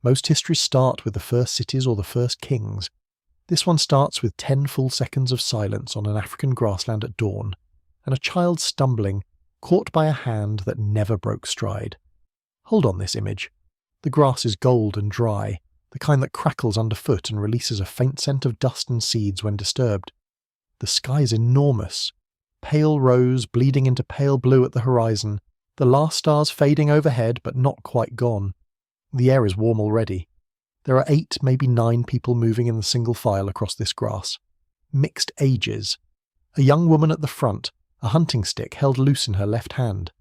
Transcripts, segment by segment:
Most histories start with the first cities or the first kings. This one starts with 10 full seconds of silence on an African grassland at dawn, and a child stumbling, caught by a hand that never broke stride. Hold on this image. The grass is gold and dry, the kind that crackles underfoot and releases a faint scent of dust and seeds when disturbed. The sky is enormous, pale rose bleeding into pale blue at the horizon, the last stars fading overhead but not quite gone. The air is warm already. There are 8, maybe 9 people moving in the single file across this grass. Mixed ages. A young woman at the front, a hunting stick held loose in her left hand.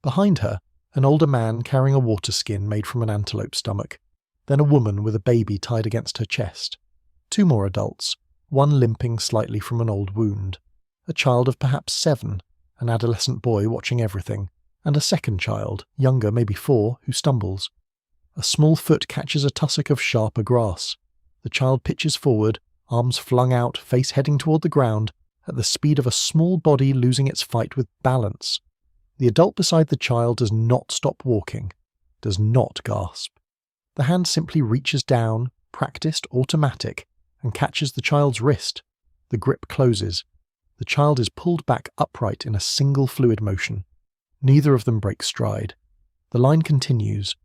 Behind her, an older man carrying a water skin made from an antelope's stomach. Then a woman with a baby tied against her chest. 2 more adults, one limping slightly from an old wound. A child of perhaps 7, an adolescent boy watching everything, and a second child, younger maybe 4, who stumbles. A small foot catches a tussock of sharper grass. The child pitches forward, arms flung out, face heading toward the ground, at the speed of a small body losing its fight with balance. The adult beside the child does not stop walking, does not gasp. The hand simply reaches down, practiced, automatic, and catches the child's wrist. The grip closes. The child is pulled back upright in a single fluid motion. Neither of them breaks stride. The line continues.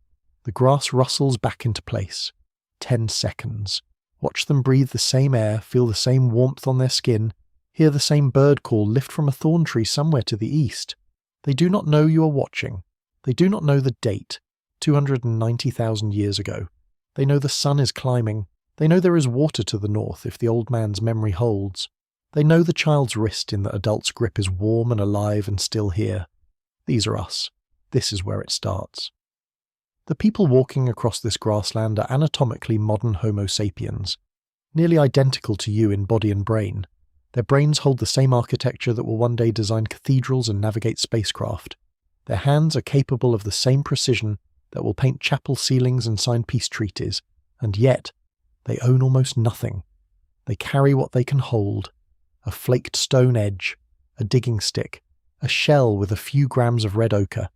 The grass rustles back into place. 10 seconds. Watch them breathe the same air, feel the same warmth on their skin, hear the same bird call lift from a thorn tree somewhere to the east. They do not know you are watching. They do not know the date, 290,000 years ago. They know the sun is climbing. They know there is water to the north if the old man's memory holds. They know the child's wrist in the adult's grip is warm and alive and still here. These are us. This is where it starts. The people walking across this grassland are anatomically modern Homo sapiens, nearly identical to you in body and brain. Their brains hold the same architecture that will one day design cathedrals and navigate spacecraft. Their hands are capable of the same precision that will paint chapel ceilings and sign peace treaties, and yet they own almost nothing. They carry what they can hold: a flaked stone edge, a digging stick, a shell with a few grams of red ochre.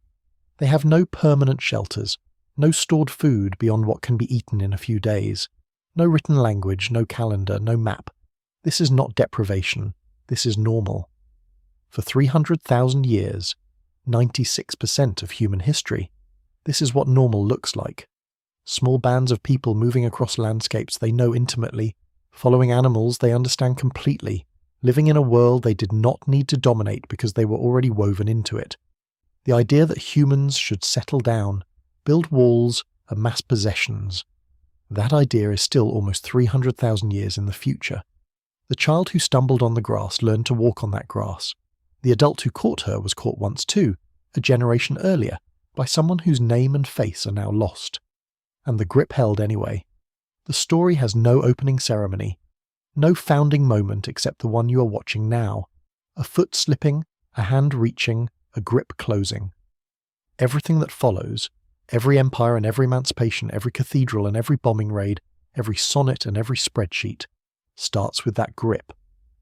They have no permanent shelters, no stored food beyond what can be eaten in a few days, no written language, no calendar, no map. This is not deprivation, this is normal. For 300,000 years, 96% of human history, this is what normal looks like. Small bands of people moving across landscapes they know intimately, following animals they understand completely, living in a world they did not need to dominate because they were already woven into it. The idea that humans should settle down, build walls, amass possessions, that idea is still almost 300,000 years in the future. The child who stumbled on the grass learned to walk on that grass. The adult who caught her was caught once too, a generation earlier, by someone whose name and face are now lost. And the grip held anyway. The story has no opening ceremony, no founding moment except the one you are watching now. A foot slipping, a hand reaching, a grip closing. Everything that follows, every empire and every emancipation, every cathedral and every bombing raid, every sonnet and every spreadsheet, starts with that grip,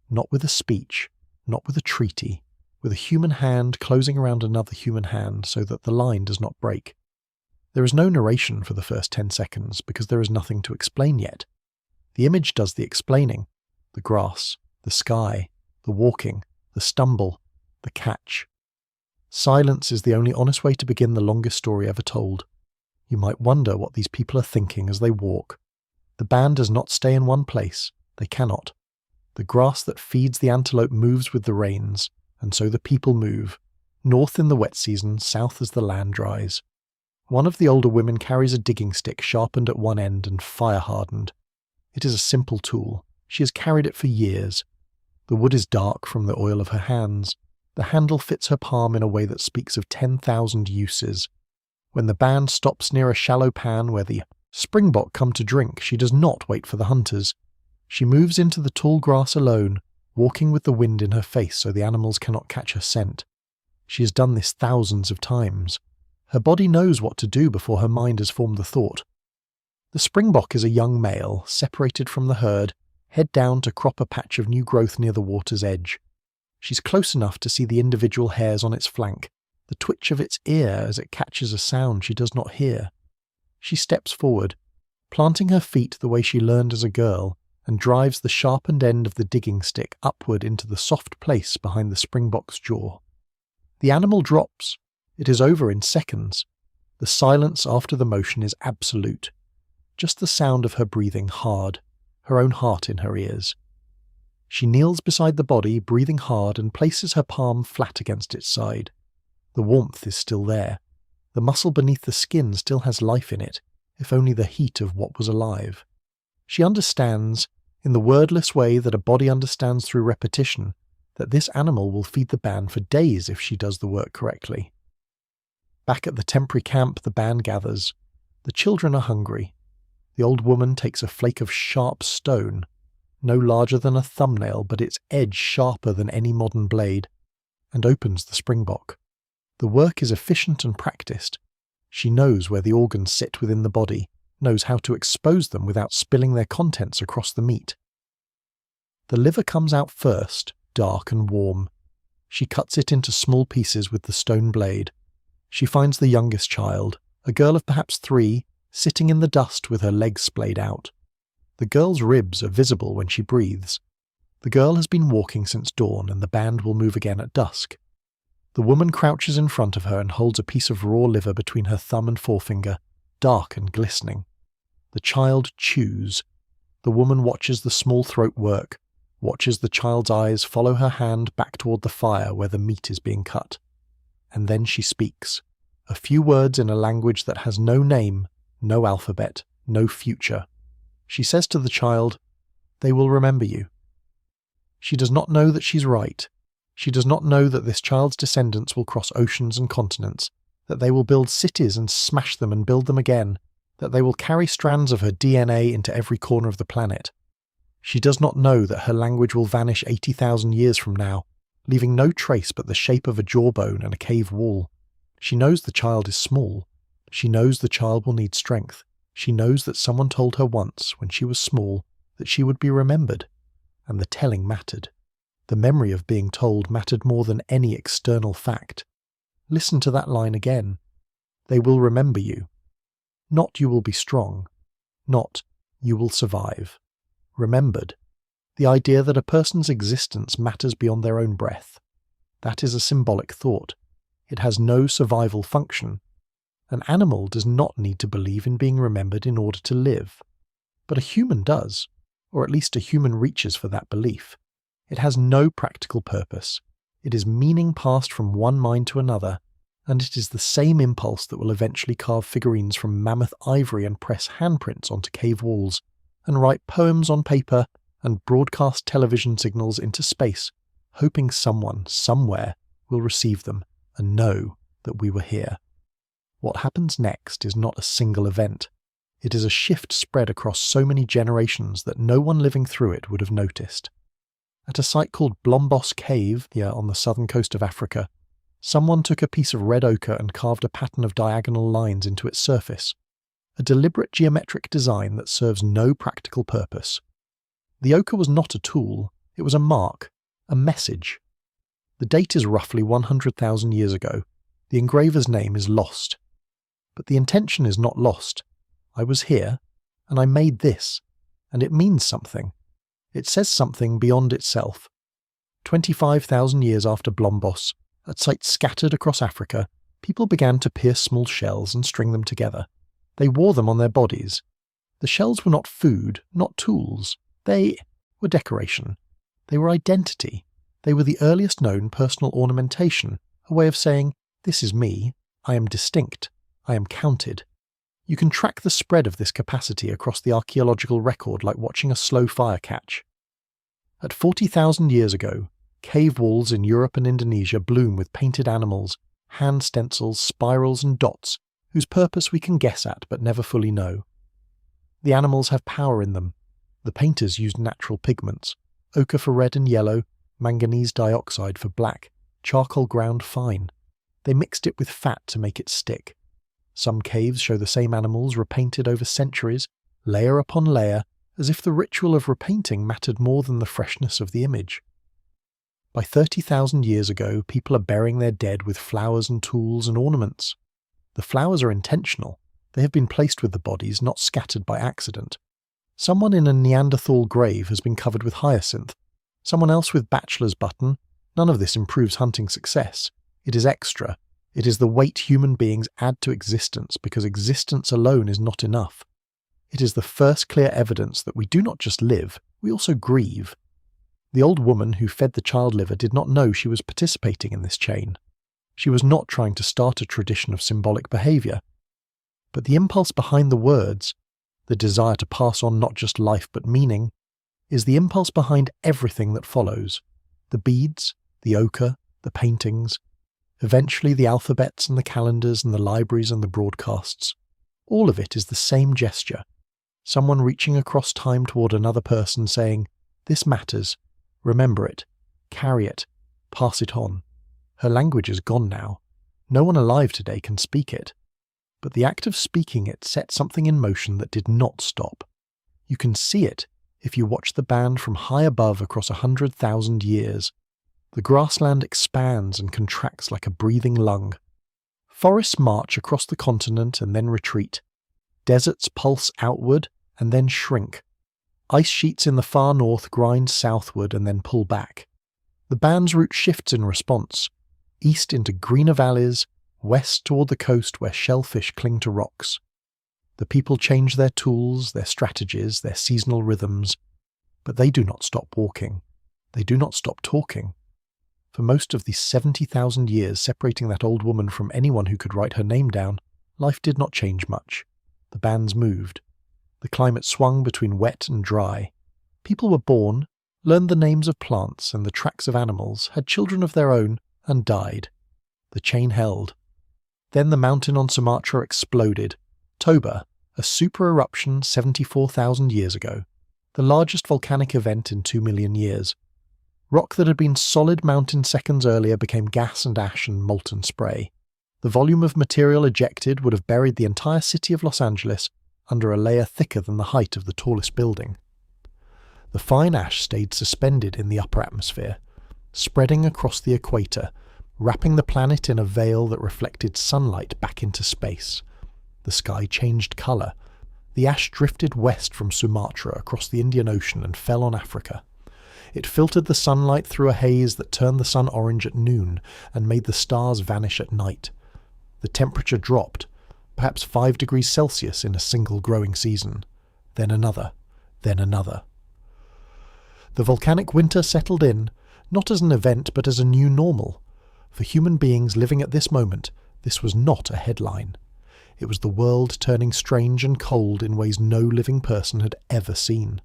not with a speech, not with a treaty, with a human hand closing around another human hand so that the line does not break. There is no narration for the first 10 seconds because there is nothing to explain yet. The image does the explaining: the grass, the sky, the walking, the stumble, the catch. Silence is the only honest way to begin the longest story ever told. You might wonder what these people are thinking as they walk. The band does not stay in one place. They cannot. The grass that feeds the antelope moves with the rains, and so the people move, north in the wet season, south as the land dries. One of the older women carries a digging stick sharpened at one end and fire-hardened. It is a simple tool. She has carried it for years. The wood is dark from the oil of her hands. The handle fits her palm in a way that speaks of 10,000 uses. When the band stops near a shallow pan where the springbok come to drink, she does not wait for the hunters. She moves into the tall grass alone, walking with the wind in her face so the animals cannot catch her scent. She has done this thousands of times. Her body knows what to do before her mind has formed the thought. The springbok is a young male, separated from the herd, head down to crop a patch of new growth near the water's edge. She's close enough to see the individual hairs on its flank, the twitch of its ear as it catches a sound she does not hear. She steps forward, planting her feet the way she learned as a girl, and drives the sharpened end of the digging stick upward into the soft place behind the springbok's jaw. The animal drops. It is over in seconds. The silence after the motion is absolute. Just the sound of her breathing hard, her own heart in her ears. She kneels beside the body, breathing hard, and places her palm flat against its side. The warmth is still there. The muscle beneath the skin still has life in it, if only the heat of what was alive. She understands, in the wordless way that a body understands through repetition, that this animal will feed the band for days if she does the work correctly. Back at the temporary camp, the band gathers. The children are hungry. The old woman takes a flake of sharp stone, no larger than a thumbnail but its edge sharper than any modern blade, and opens the springbok. The work is efficient and practiced. She knows where the organs sit within the body, knows how to expose them without spilling their contents across the meat. The liver comes out first, dark and warm. She cuts it into small pieces with the stone blade. She finds the youngest child, a girl of perhaps 3, sitting in the dust with her legs splayed out. The girl's ribs are visible when she breathes. The girl has been walking since dawn, and the band will move again at dusk. The woman crouches in front of her and holds a piece of raw liver between her thumb and forefinger, dark and glistening. The child chews. The woman watches the small throat work, watches the child's eyes follow her hand back toward the fire where the meat is being cut. And then she speaks, a few words in a language that has no name, no alphabet, no future. She says to the child, "They will remember you." She does not know that she's right. She does not know that this child's descendants will cross oceans and continents, that they will build cities and smash them and build them again, that they will carry strands of her DNA into every corner of the planet. She does not know that her language will vanish 80,000 years from now, leaving no trace but the shape of a jawbone and a cave wall. She knows the child is small. She knows the child will need strength. She knows that someone told her once, when she was small, that she would be remembered, and the telling mattered. The memory of being told mattered more than any external fact. Listen to that line again. They will remember you. Not you will be strong. Not you will survive. Remembered. The idea that a person's existence matters beyond their own breath. That is a symbolic thought. It has no survival function. An animal does not need to believe in being remembered in order to live. But a human does, or at least a human reaches for that belief. It has no practical purpose. It is meaning passed from one mind to another, and it is the same impulse that will eventually carve figurines from mammoth ivory and press handprints onto cave walls, and write poems on paper and broadcast television signals into space, hoping someone, somewhere, will receive them and know that we were here. What happens next is not a single event. It is a shift spread across so many generations that no one living through it would have noticed. At a site called Blombos Cave, here on the southern coast of Africa, someone took a piece of red ochre and carved a pattern of diagonal lines into its surface, a deliberate geometric design that serves no practical purpose. The ochre was not a tool, it was a mark, a message. The date is roughly 100,000 years ago. The engraver's name is lost. But the intention is not lost. I was here, and I made this, and it means something. It says something beyond itself. 25,000 years after Blombos, at sites scattered across Africa, people began to pierce small shells and string them together. They wore them on their bodies. The shells were not food, not tools. They were decoration. They were identity. They were the earliest known personal ornamentation, a way of saying, "This is me, I am distinct, I am counted." You can track the spread of this capacity across the archaeological record like watching a slow fire catch. At 40,000 years ago, cave walls in Europe and Indonesia bloom with painted animals, hand stencils, spirals and dots, whose purpose we can guess at but never fully know. The animals have power in them. The painters used natural pigments, ochre for red and yellow, manganese dioxide for black, charcoal ground fine. They mixed it with fat to make it stick. Some caves show the same animals repainted over centuries, layer upon layer, as if the ritual of repainting mattered more than the freshness of the image. By 30,000 years ago, people are burying their dead with flowers and tools and ornaments. The flowers are intentional. They have been placed with the bodies, not scattered by accident. Someone in a Neanderthal grave has been covered with hyacinth. Someone else with bachelor's button. None of this improves hunting success. It is extra. It is the weight human beings add to existence because existence alone is not enough. It is the first clear evidence that we do not just live, we also grieve. The old woman who fed the child liver did not know she was participating in this chain. She was not trying to start a tradition of symbolic behaviour. But the impulse behind the words, the desire to pass on not just life but meaning, is the impulse behind everything that follows. The beads, the ochre, the paintings, eventually the alphabets and the calendars and the libraries and the broadcasts. All of it is the same gesture. Someone reaching across time toward another person saying, "This matters. Remember it. Carry it. Pass it on." Her language is gone now. No one alive today can speak it. But the act of speaking it set something in motion that did not stop. You can see it if you watch the band from high above across 100,000 years. The grassland expands and contracts like a breathing lung. Forests march across the continent and then retreat. Deserts pulse outward and then shrink. Ice sheets in the far north grind southward and then pull back. The band's route shifts in response, east into greener valleys, west toward the coast where shellfish cling to rocks. The people change their tools, their strategies, their seasonal rhythms, but they do not stop walking. They do not stop talking. For most of the 70,000 years separating that old woman from anyone who could write her name down, life did not change much. The bands moved. The climate swung between wet and dry. People were born, learned the names of plants and the tracks of animals, had children of their own, and died. The chain held. Then the mountain on Sumatra exploded. Toba, a super-eruption 74,000 years ago, the largest volcanic event in 2 million years. Rock that had been solid mountain seconds earlier became gas and ash and molten spray. The volume of material ejected would have buried the entire city of Los Angeles under a layer thicker than the height of the tallest building. The fine ash stayed suspended in the upper atmosphere, spreading across the equator, wrapping the planet in a veil that reflected sunlight back into space. The sky changed colour. The ash drifted west from Sumatra across the Indian Ocean and fell on Africa. It filtered the sunlight through a haze that turned the sun orange at noon and made the stars vanish at night. The temperature dropped, perhaps 5 degrees Celsius in a single growing season. Then another, then another. The volcanic winter settled in, not as an event but as a new normal. For human beings living at this moment, this was not a headline. It was the world turning strange and cold in ways no living person had ever seen.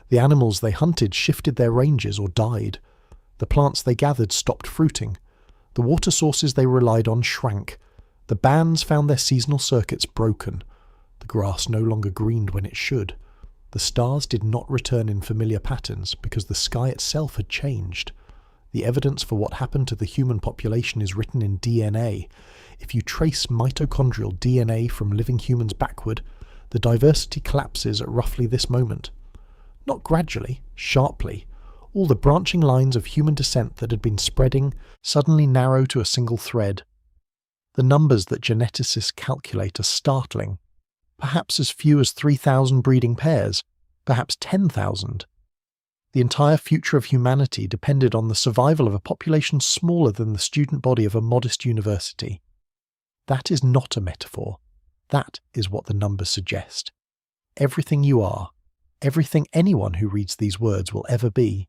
The animals they hunted shifted their ranges or died. The plants they gathered stopped fruiting. The water sources they relied on shrank. The bands found their seasonal circuits broken. The grass no longer greened when it should. The stars did not return in familiar patterns because the sky itself had changed. The evidence for what happened to the human population is written in DNA. If you trace mitochondrial DNA from living humans backward, the diversity collapses at roughly this moment. Not gradually, sharply. All the branching lines of human descent that had been spreading suddenly narrow to a single thread. The numbers that geneticists calculate are startling. Perhaps as few as 3,000 breeding pairs, perhaps 10,000. The entire future of humanity depended on the survival of a population smaller than the student body of a modest university. That is not a metaphor. That is what the numbers suggest. Everything you are, everything anyone who reads these words will ever be,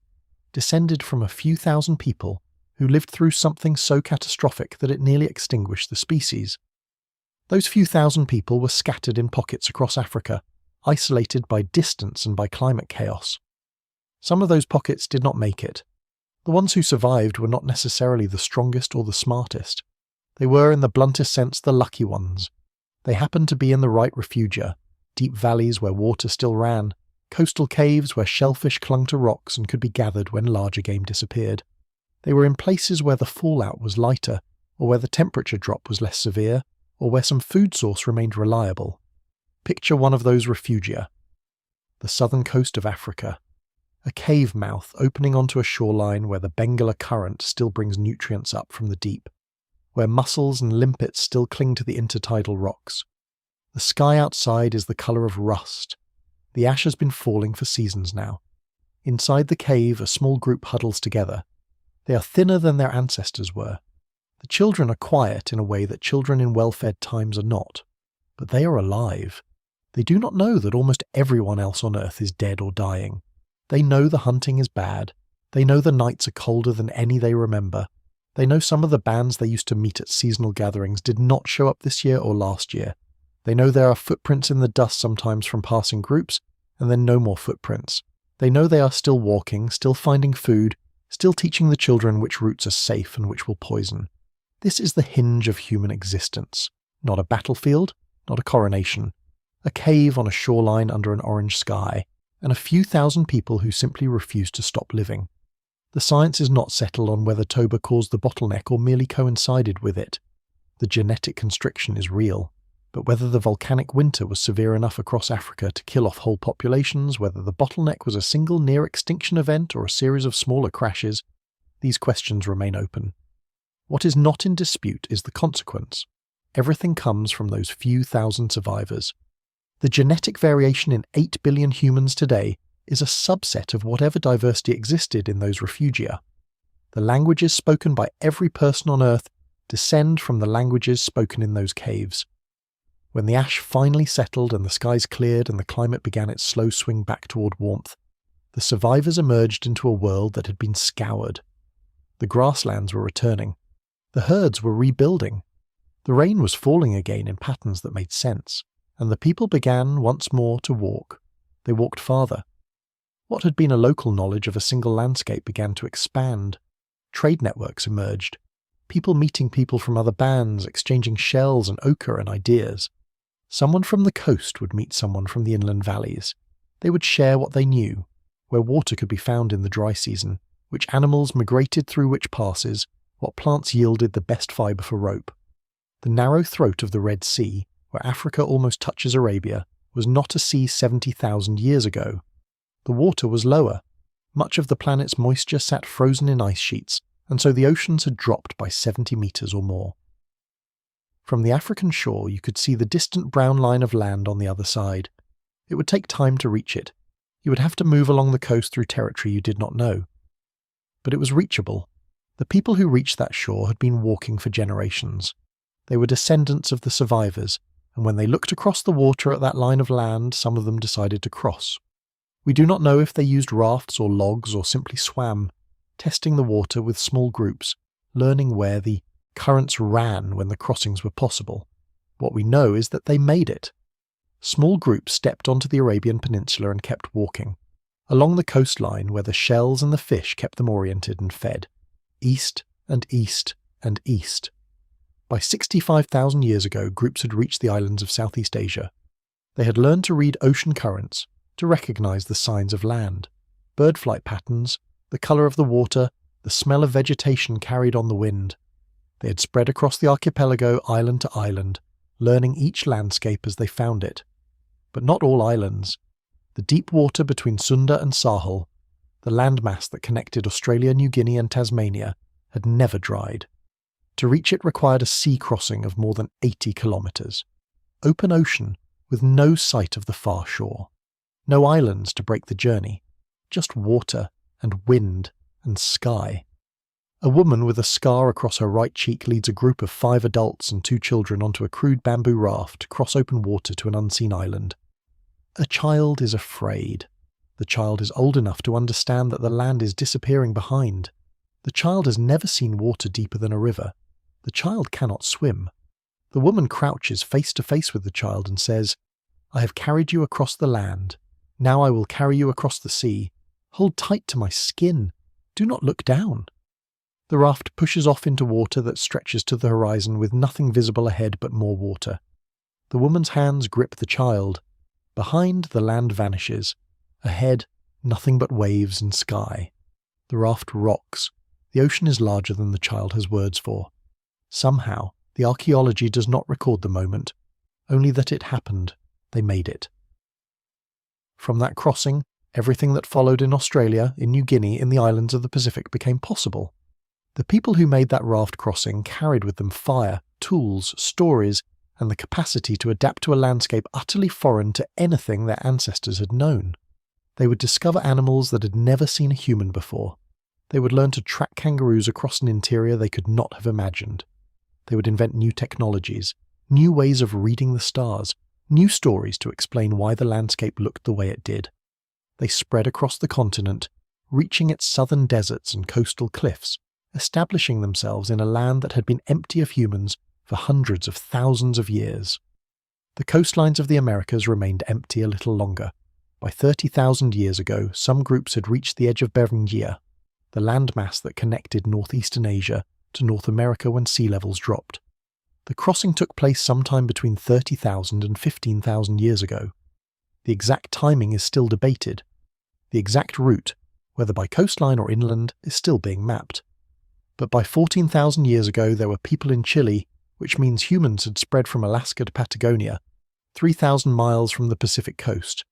descended from a few thousand people who lived through something so catastrophic that it nearly extinguished the species. Those few thousand people were scattered in pockets across Africa, isolated by distance and by climate chaos. Some of those pockets did not make it. The ones who survived were not necessarily the strongest or the smartest. They were, in the bluntest sense, the lucky ones. They happened to be in the right refugia, deep valleys where water still ran, coastal caves where shellfish clung to rocks and could be gathered when larger game disappeared. They were in places where the fallout was lighter, or where the temperature drop was less severe, or where some food source remained reliable. Picture one of those refugia. The southern coast of Africa. A cave mouth opening onto a shoreline where the Bengala current still brings nutrients up from the deep, where mussels and limpets still cling to the intertidal rocks, The sky outside is the colour of rust. The ash has been falling for seasons now. Inside the cave, a small group huddles together. They are thinner than their ancestors were. The children are quiet in a way that children in well-fed times are not. But they are alive. They do not know that almost everyone else on Earth is dead or dying. They know the hunting is bad. They know the nights are colder than any they remember. They know some of the bands they used to meet at seasonal gatherings did not show up this year or last year. They know there are footprints in the dust sometimes from passing groups, and then no more footprints. They know they are still walking, still finding food, still teaching the children which routes are safe and which will poison. This is the hinge of human existence. Not a battlefield, not a coronation. A cave on a shoreline under an orange sky, and a few thousand people who simply refuse to stop living. The science is not settled on whether Toba caused the bottleneck or merely coincided with it. The genetic constriction is real, but whether the volcanic winter was severe enough across Africa to kill off whole populations, whether the bottleneck was a single near-extinction event or a series of smaller crashes, these questions remain open. What is not in dispute is the consequence. Everything comes from those few thousand survivors. The genetic variation in 8 billion humans today is a subset of whatever diversity existed in those refugia. The languages spoken by every person on Earth descend from the languages spoken in those caves. When the ash finally settled and the skies cleared and the climate began its slow swing back toward warmth, the survivors emerged into a world that had been scoured. The grasslands were returning. The herds were rebuilding. The rain was falling again in patterns that made sense, and the people began once more to walk. They walked farther. What had been a local knowledge of a single landscape began to expand. Trade networks emerged. People meeting people from other bands, exchanging shells and ochre and ideas. Someone from the coast would meet someone from the inland valleys. They would share what they knew, where water could be found in the dry season, which animals migrated through which passes, what plants yielded the best fibre for rope. The narrow throat of the Red Sea, where Africa almost touches Arabia, was not a sea 70,000 years ago. The water was lower. Much of the planet's moisture sat frozen in ice sheets, and so the oceans had dropped by 70 metres or more. From the African shore you could see the distant brown line of land on the other side. It would take time to reach it. You would have to move along the coast through territory you did not know. But it was reachable. The people who reached that shore had been walking for generations. They were descendants of the survivors, and when they looked across the water at that line of land, some of them decided to cross. We do not know if they used rafts or logs or simply swam, testing the water with small groups, learning where the currents ran when the crossings were possible. What we know is that they made it. Small groups stepped onto the Arabian Peninsula and kept walking, along the coastline where the shells and the fish kept them oriented and fed, east and east and east. By 65,000 years ago, groups had reached the islands of Southeast Asia. They had learned to read ocean currents, to recognize the signs of land, bird flight patterns, the color of the water, the smell of vegetation carried on the wind. They had spread across the archipelago island to island, learning each landscape as they found it. But not all islands. The deep water between Sunda and Sahul, the landmass that connected Australia, New Guinea and Tasmania, had never dried. To reach it required a sea crossing of more than 80 kilometres. Open ocean with no sight of the far shore. No islands to break the journey. Just water and wind and sky. A woman with a scar across her right cheek leads a group of 5 adults and 2 children onto a crude bamboo raft to cross open water to an unseen island. A child is afraid. The child is old enough to understand that the land is disappearing behind. The child has never seen water deeper than a river. The child cannot swim. The woman crouches face to face with the child and says, "I have carried you across the land. Now I will carry you across the sea. Hold tight to my skin. Do not look down." The raft pushes off into water that stretches to the horizon with nothing visible ahead but more water. The woman's hands grip the child. Behind, the land vanishes. Ahead, nothing but waves and sky. The raft rocks. The ocean is larger than the child has words for. Somehow, the archaeology does not record the moment, only that it happened. They made it. From that crossing, everything that followed in Australia, in New Guinea, in the islands of the Pacific became possible. The people who made that raft crossing carried with them fire, tools, stories, and the capacity to adapt to a landscape utterly foreign to anything their ancestors had known. They would discover animals that had never seen a human before. They would learn to track kangaroos across an interior they could not have imagined. They would invent new technologies, new ways of reading the stars, new stories to explain why the landscape looked the way it did. They spread across the continent, reaching its southern deserts and coastal cliffs, establishing themselves in a land that had been empty of humans for hundreds of thousands of years. The coastlines of the Americas remained empty a little longer. By 30,000 years ago, some groups had reached the edge of Beringia, the landmass that connected northeastern Asia to North America when sea levels dropped. The crossing took place sometime between 30,000 and 15,000 years ago. The exact timing is still debated. The exact route, whether by coastline or inland, is still being mapped. But by 14,000 years ago there were people in Chile, which means humans had spread from Alaska to Patagonia, 3,000 miles from the Pacific coast.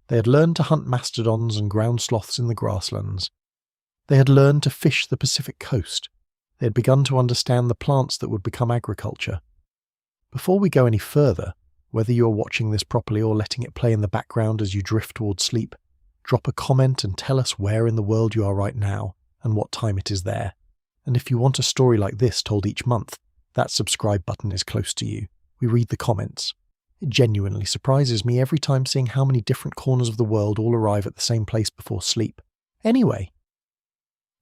They had learned to hunt mastodons and ground sloths in the grasslands. They had learned to fish the Pacific coast. They had begun to understand the plants that would become agriculture. Before we go any further, whether you are watching this properly or letting it play in the background as you drift towards sleep, drop a comment and tell us where in the world you are right now and what time it is there. And if you want a story like this told each month, that subscribe button is close to you. We read the comments. It genuinely surprises me every time seeing how many different corners of the world all arrive at the same place before sleep. Anyway,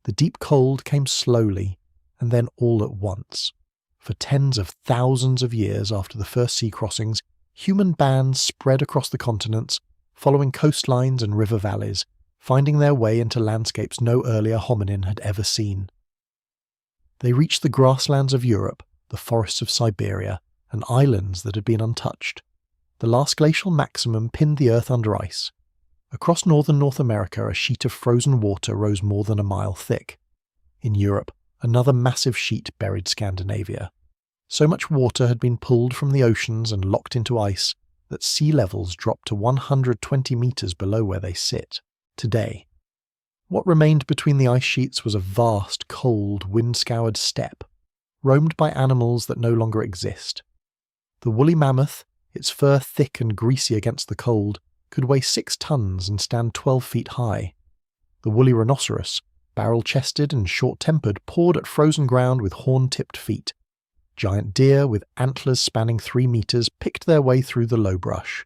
the deep cold came slowly and then all at once. For tens of thousands of years after the first sea crossings, human bands spread across the continents, following coastlines and river valleys, finding their way into landscapes no earlier hominin had ever seen. They reached the grasslands of Europe, the forests of Siberia, and islands that had been untouched. The last glacial maximum pinned the Earth under ice. Across northern North America, a sheet of frozen water rose more than a mile thick. In Europe, another massive sheet buried Scandinavia. So much water had been pulled from the oceans and locked into ice that sea levels dropped to 120 meters below where they sit today. What remained between the ice sheets was a vast, cold, wind-scoured steppe, roamed by animals that no longer exist. The woolly mammoth, its fur thick and greasy against the cold, could weigh 6 tons and stand 12 feet high. The woolly rhinoceros, barrel-chested and short-tempered, pawed at frozen ground with horn-tipped feet. Giant deer with antlers spanning 3 meters picked their way through the low brush.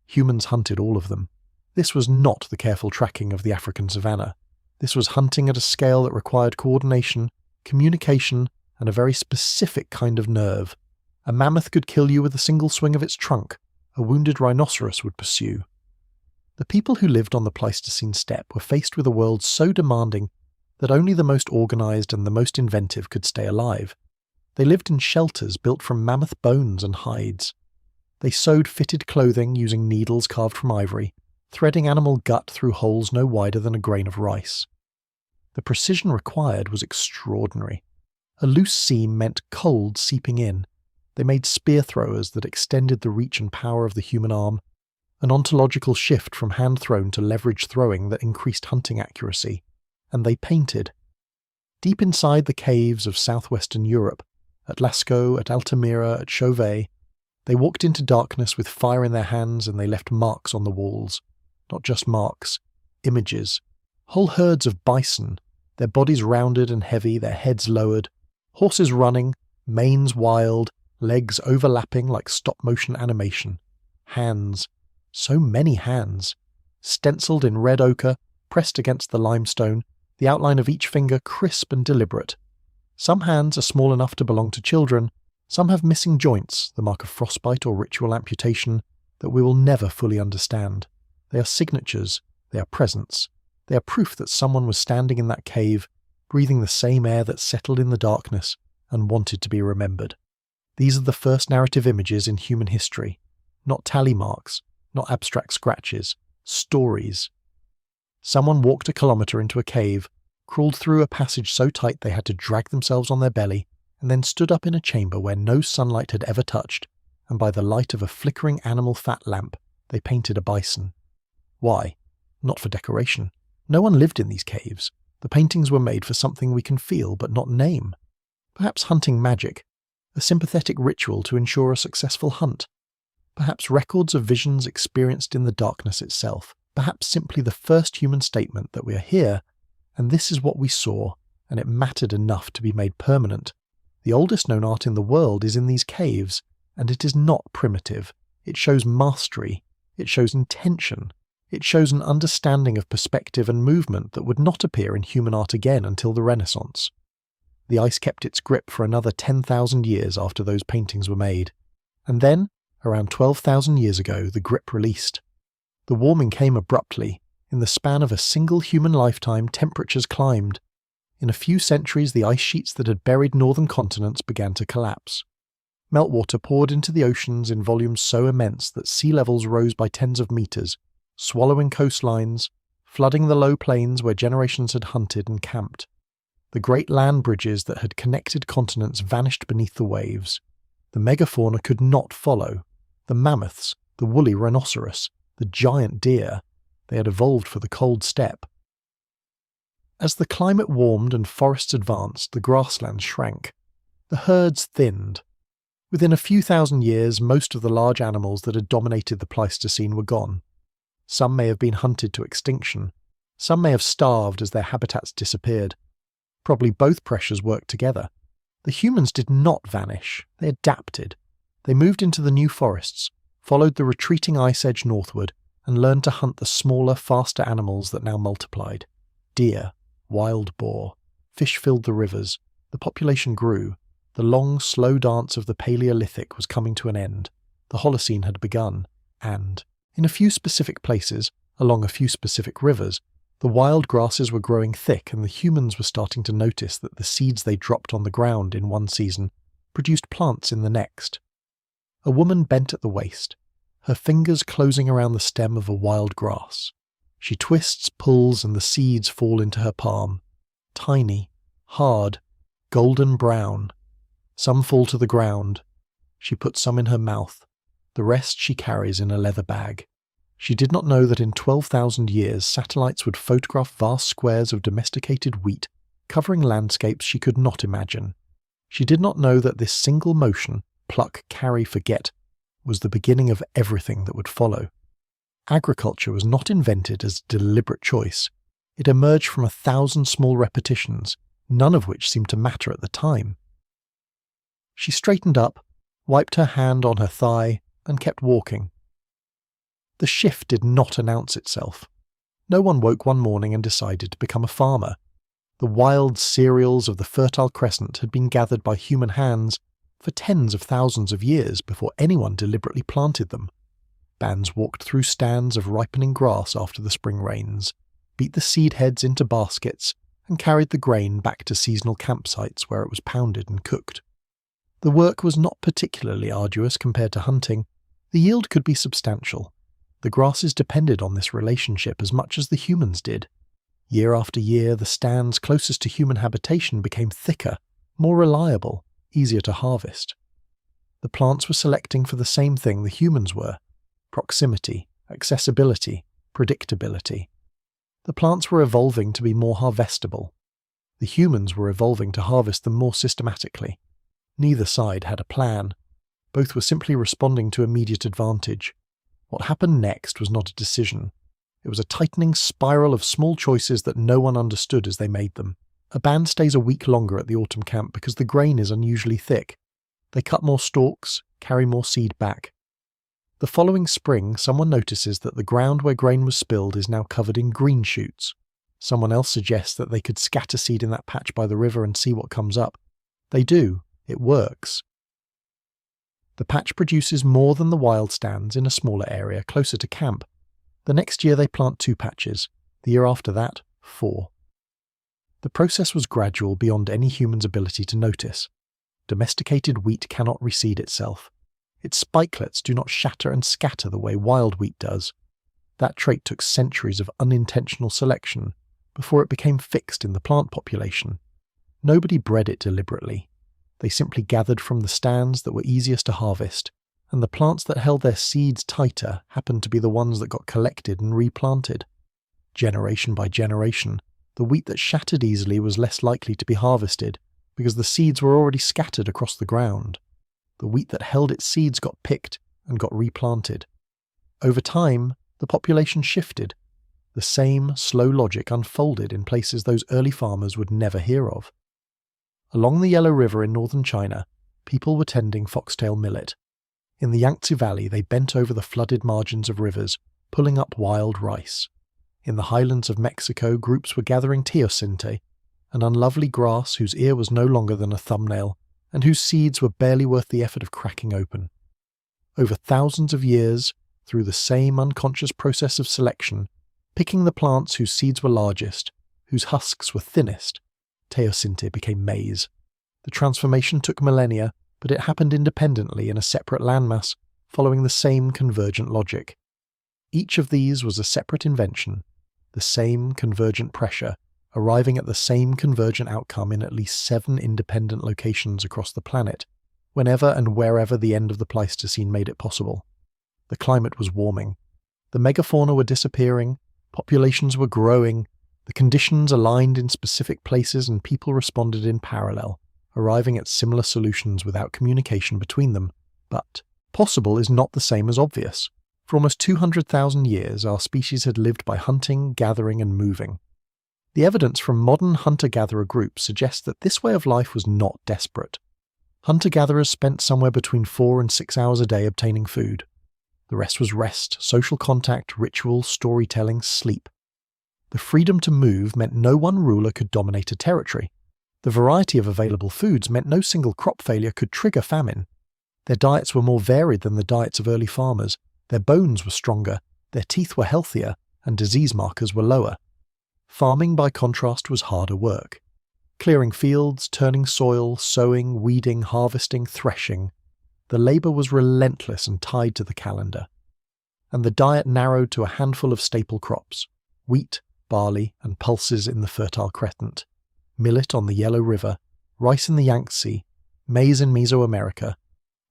Humans hunted all of them. This was not the careful tracking of the African savanna. This was hunting at a scale that required coordination, communication, and a very specific kind of nerve. A mammoth could kill you with a single swing of its trunk. A wounded rhinoceros would pursue. The people who lived on the Pleistocene steppe were faced with a world so demanding that only the most organized and the most inventive could stay alive. They lived in shelters built from mammoth bones and hides. They sewed fitted clothing using needles carved from ivory, threading animal gut through holes no wider than a grain of rice. The precision required was extraordinary. A loose seam meant cold seeping in. They made spear throwers that extended the reach and power of the human arm, an ontological shift from hand-thrown to leverage throwing that increased hunting accuracy. And they painted. Deep inside the caves of southwestern Europe, at Lascaux, at Altamira, at Chauvet, they walked into darkness with fire in their hands and they left marks on the walls. Not just marks, images. Whole herds of bison, their bodies rounded and heavy, their heads lowered, horses running, manes wild, legs overlapping like stop-motion animation. Hands. So many hands. Stenciled in red ochre, pressed against the limestone, the outline of each finger crisp and deliberate. Some hands are small enough to belong to children, some have missing joints, the mark of frostbite or ritual amputation, that we will never fully understand. They are signatures, they are presents, they are proof that someone was standing in that cave, breathing the same air that settled in the darkness and wanted to be remembered. These are the first narrative images in human history, not tally marks, not abstract scratches, stories. Someone walked a kilometre into a cave, crawled through a passage so tight they had to drag themselves on their belly, and then stood up in a chamber where no sunlight had ever touched, and by the light of a flickering animal fat lamp, they painted a bison. Why? Not for decoration. No one lived in these caves. The paintings were made for something we can feel but not name. Perhaps hunting magic. a sympathetic ritual to ensure a successful hunt, perhaps records of visions experienced in the darkness itself, perhaps simply the first human statement that we are here, and this is what we saw, and it mattered enough to be made permanent. The oldest known art in the world is in these caves, and it is not primitive. It shows mastery, it shows intention, it shows an understanding of perspective and movement that would not appear in human art again until the Renaissance. The ice kept its grip for another 10,000 years after those paintings were made, and then, around 12,000 years ago, the grip released. The warming came abruptly. In the span of a single human lifetime, temperatures climbed. In a few centuries, the ice sheets that had buried northern continents began to collapse. Meltwater poured into the oceans in volumes so immense that sea levels rose by tens of meters, swallowing coastlines, flooding the low plains where generations had hunted and camped. The great land bridges that had connected continents vanished beneath the waves. The megafauna could not follow. The mammoths, the woolly rhinoceros, the giant deer, they had evolved for the cold steppe. As the climate warmed and forests advanced, the grasslands shrank. The herds thinned. Within a few thousand years, most of the large animals that had dominated the Pleistocene were gone. Some may have been hunted to extinction. Some may have starved as their habitats disappeared. Probably both pressures worked together. The humans did not vanish. They adapted. They moved into the new forests, followed the retreating ice edge northward, and learned to hunt the smaller, faster animals that now multiplied. Deer, wild boar, fish filled the rivers. The population grew. The long, slow dance of the Paleolithic was coming to an end. The Holocene had begun, and, in a few specific places, along a few specific rivers, the wild grasses were growing thick, and the humans were starting to notice that the seeds they dropped on the ground in one season produced plants in the next. A woman bent at the waist, her fingers closing around the stem of a wild grass. She twists, pulls, and the seeds fall into her palm. Tiny, hard, golden brown. Some fall to the ground. She puts some in her mouth. The rest she carries in a leather bag. She did not know that in 12,000 years satellites would photograph vast squares of domesticated wheat, covering landscapes she could not imagine. She did not know that this single motion, pluck, carry, forget, was the beginning of everything that would follow. Agriculture was not invented as a deliberate choice. It emerged from 1,000 small repetitions, none of which seemed to matter at the time. She straightened up, wiped her hand on her thigh, and kept walking. The shift did not announce itself. No one woke one morning and decided to become a farmer. The wild cereals of the Fertile Crescent had been gathered by human hands for tens of thousands of years before anyone deliberately planted them. Bands walked through stands of ripening grass after the spring rains, beat the seed heads into baskets, and carried the grain back to seasonal campsites where it was pounded and cooked. The work was not particularly arduous compared to hunting. The yield could be substantial. The grasses depended on this relationship as much as the humans did. Year after year, the stands closest to human habitation became thicker, more reliable, easier to harvest. The plants were selecting for the same thing the humans were: proximity, accessibility, predictability. The plants were evolving to be more harvestable. The humans were evolving to harvest them more systematically. Neither side had a plan. Both were simply responding to immediate advantage. What happened next was not a decision. It was a tightening spiral of small choices that no one understood as they made them. A band stays a week longer at the autumn camp because the grain is unusually thick. They cut more stalks, carry more seed back. The following spring, someone notices that the ground where grain was spilled is now covered in green shoots. Someone else suggests that they could scatter seed in that patch by the river and see what comes up. They do. It works. The patch produces more than the wild stands in a smaller area closer to camp. The next year they plant 2 patches. The year after that, 4. The process was gradual beyond any human's ability to notice. Domesticated wheat cannot reseed itself. Its spikelets do not shatter and scatter the way wild wheat does. That trait took centuries of unintentional selection before it became fixed in the plant population. Nobody bred it deliberately. They simply gathered from the stands that were easiest to harvest, and the plants that held their seeds tighter happened to be the ones that got collected and replanted. Generation by generation, the wheat that shattered easily was less likely to be harvested because the seeds were already scattered across the ground. The wheat that held its seeds got picked and got replanted. Over time, the population shifted. The same slow logic unfolded in places those early farmers would never hear of. Along the Yellow River in northern China, people were tending foxtail millet. In the Yangtze Valley, they bent over the flooded margins of rivers, pulling up wild rice. In the highlands of Mexico, groups were gathering teosinte, an unlovely grass whose ear was no longer than a thumbnail, and whose seeds were barely worth the effort of cracking open. Over thousands of years, through the same unconscious process of selection, picking the plants whose seeds were largest, whose husks were thinnest, teosinte became maize. The transformation took millennia, but it happened independently in a separate landmass, following the same convergent logic. Each of these was a separate invention, the same convergent pressure, arriving at the same convergent outcome in at least 7 independent locations across the planet, whenever and wherever the end of the Pleistocene made it possible. The climate was warming. The megafauna were disappearing, populations were growing, the conditions aligned in specific places and people responded in parallel, arriving at similar solutions without communication between them. But possible is not the same as obvious. For almost 200,000 years, our species had lived by hunting, gathering, and moving. The evidence from modern hunter-gatherer groups suggests that this way of life was not desperate. Hunter-gatherers spent somewhere between 4 and 6 hours a day obtaining food. The rest was rest, social contact, ritual, storytelling, sleep. The freedom to move meant no one ruler could dominate a territory. The variety of available foods meant no single crop failure could trigger famine. Their diets were more varied than the diets of early farmers. Their bones were stronger, their teeth were healthier, and disease markers were lower. Farming, by contrast, was harder work. Clearing fields, turning soil, sowing, weeding, harvesting, threshing. The labour was relentless and tied to the calendar. And the diet narrowed to a handful of staple crops: wheat, barley, and pulses in the Fertile Crescent, millet on the Yellow River, rice in the Yangtze, maize in Mesoamerica.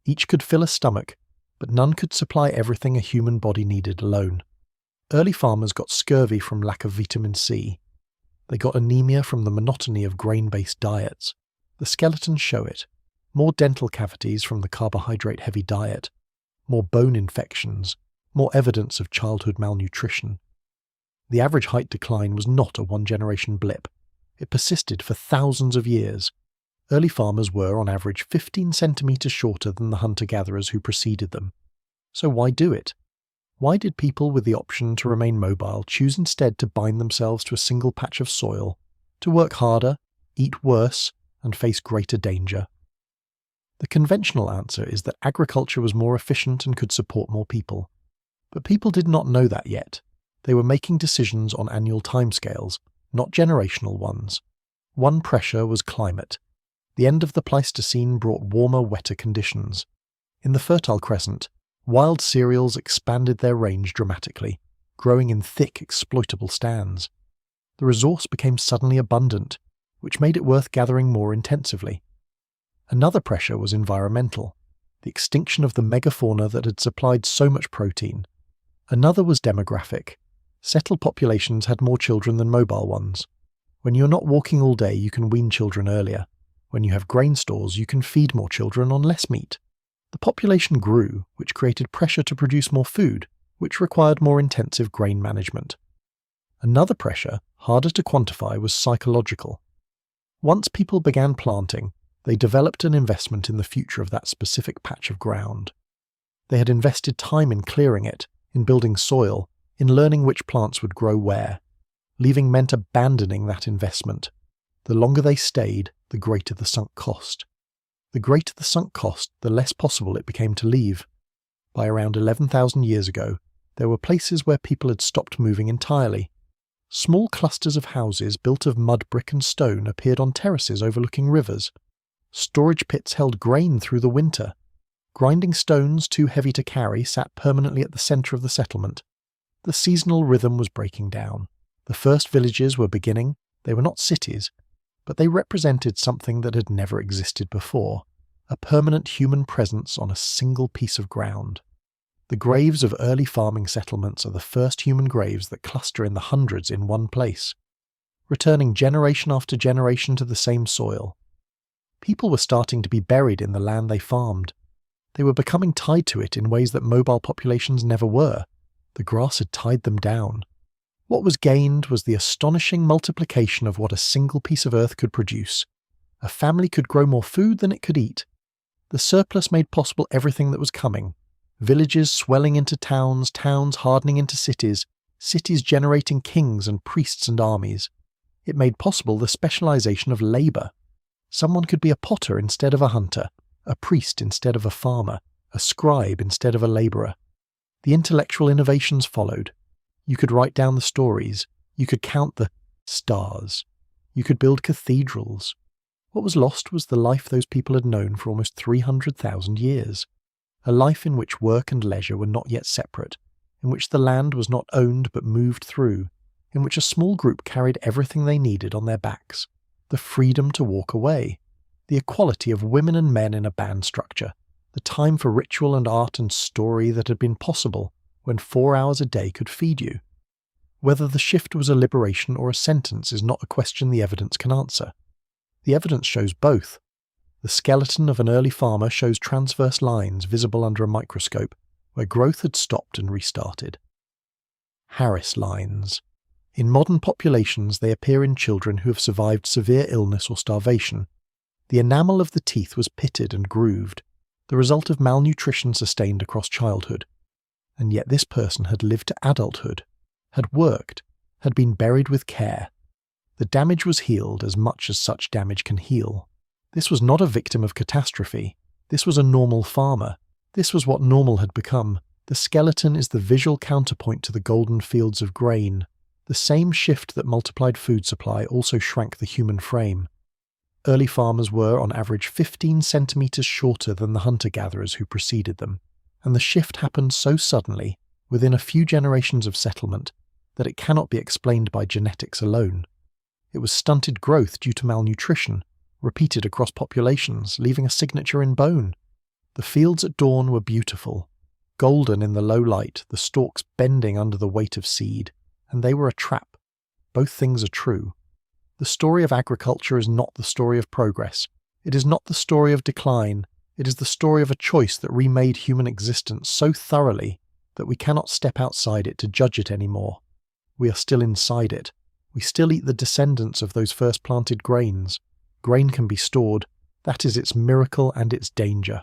Each could fill a stomach, but none could supply everything a human body needed alone. Early farmers got scurvy from lack of vitamin C. They got anemia from the monotony of grain-based diets. The skeletons show it. More dental cavities from the carbohydrate-heavy diet. More bone infections. More evidence of childhood malnutrition. The average height decline was not a one-generation blip. It persisted for thousands of years. Early farmers were, on average, 15 centimetres shorter than the hunter-gatherers who preceded them. So why do it? Why did people with the option to remain mobile choose instead to bind themselves to a single patch of soil, to work harder, eat worse, and face greater danger? The conventional answer is that agriculture was more efficient and could support more people. But people did not know that yet. They were making decisions on annual timescales, not generational ones. One pressure was climate. The end of the Pleistocene brought warmer, wetter conditions. In the Fertile Crescent, wild cereals expanded their range dramatically, growing in thick, exploitable stands. The resource became suddenly abundant, which made it worth gathering more intensively. Another pressure was environmental, the extinction of the megafauna that had supplied so much protein. Another was demographic. Settled populations had more children than mobile ones. When you're not walking all day, you can wean children earlier. When you have grain stores, you can feed more children on less meat. The population grew, which created pressure to produce more food, which required more intensive grain management. Another pressure, harder to quantify, was psychological. Once people began planting, they developed an investment in the future of that specific patch of ground. They had invested time in clearing it, in building soil, in learning which plants would grow where. Leaving meant abandoning that investment. The longer they stayed, the greater the sunk cost. The greater the sunk cost, the less possible it became to leave. By around 11,000 years ago, there were places where people had stopped moving entirely. Small clusters of houses built of mud, brick and stone appeared on terraces overlooking rivers. Storage pits held grain through the winter. Grinding stones too heavy to carry sat permanently at the centre of the settlement. The seasonal rhythm was breaking down. The first villages were beginning. They were not cities, but they represented something that had never existed before, a permanent human presence on a single piece of ground. The graves of early farming settlements are the first human graves that cluster in the hundreds in one place, returning generation after generation to the same soil. People were starting to be buried in the land they farmed. They were becoming tied to it in ways that mobile populations never were. The grass had tied them down. What was gained was the astonishing multiplication of what a single piece of earth could produce. A family could grow more food than it could eat. The surplus made possible everything that was coming. Villages swelling into towns, towns hardening into cities, cities generating kings and priests and armies. It made possible the specialization of labor. Someone could be a potter instead of a hunter, a priest instead of a farmer, a scribe instead of a laborer. The intellectual innovations followed. You could write down the stories. You could count the stars. You could build cathedrals. What was lost was the life those people had known for almost 300,000 years. A life in which work and leisure were not yet separate, in which the land was not owned but moved through, in which a small group carried everything they needed on their backs. The freedom to walk away. The equality of women and men in a band structure. The time for ritual and art and story that had been possible when 4 hours a day could feed you. Whether the shift was a liberation or a sentence is not a question the evidence can answer. The evidence shows both. The skeleton of an early farmer shows transverse lines visible under a microscope, where growth had stopped and restarted. Harris lines. In modern populations they appear in children who have survived severe illness or starvation. The enamel of the teeth was pitted and grooved, the result of malnutrition sustained across childhood. And yet this person had lived to adulthood, had worked, had been buried with care. The damage was healed as much as such damage can heal. This was not a victim of catastrophe. This was a normal farmer. This was what normal had become. The skeleton is the visual counterpoint to the golden fields of grain. The same shift that multiplied food supply also shrank the human frame. Early farmers were, on average, 15 centimetres shorter than the hunter-gatherers who preceded them, and the shift happened so suddenly, within a few generations of settlement, that it cannot be explained by genetics alone. It was stunted growth due to malnutrition, repeated across populations, leaving a signature in bone. The fields at dawn were beautiful, golden in the low light, the stalks bending under the weight of seed, and they were a trap. Both things are true. The story of agriculture is not the story of progress. It is not the story of decline. It is the story of a choice that remade human existence so thoroughly that we cannot step outside it to judge it anymore. We are still inside it. We still eat the descendants of those first planted grains. Grain can be stored. That is its miracle and its danger.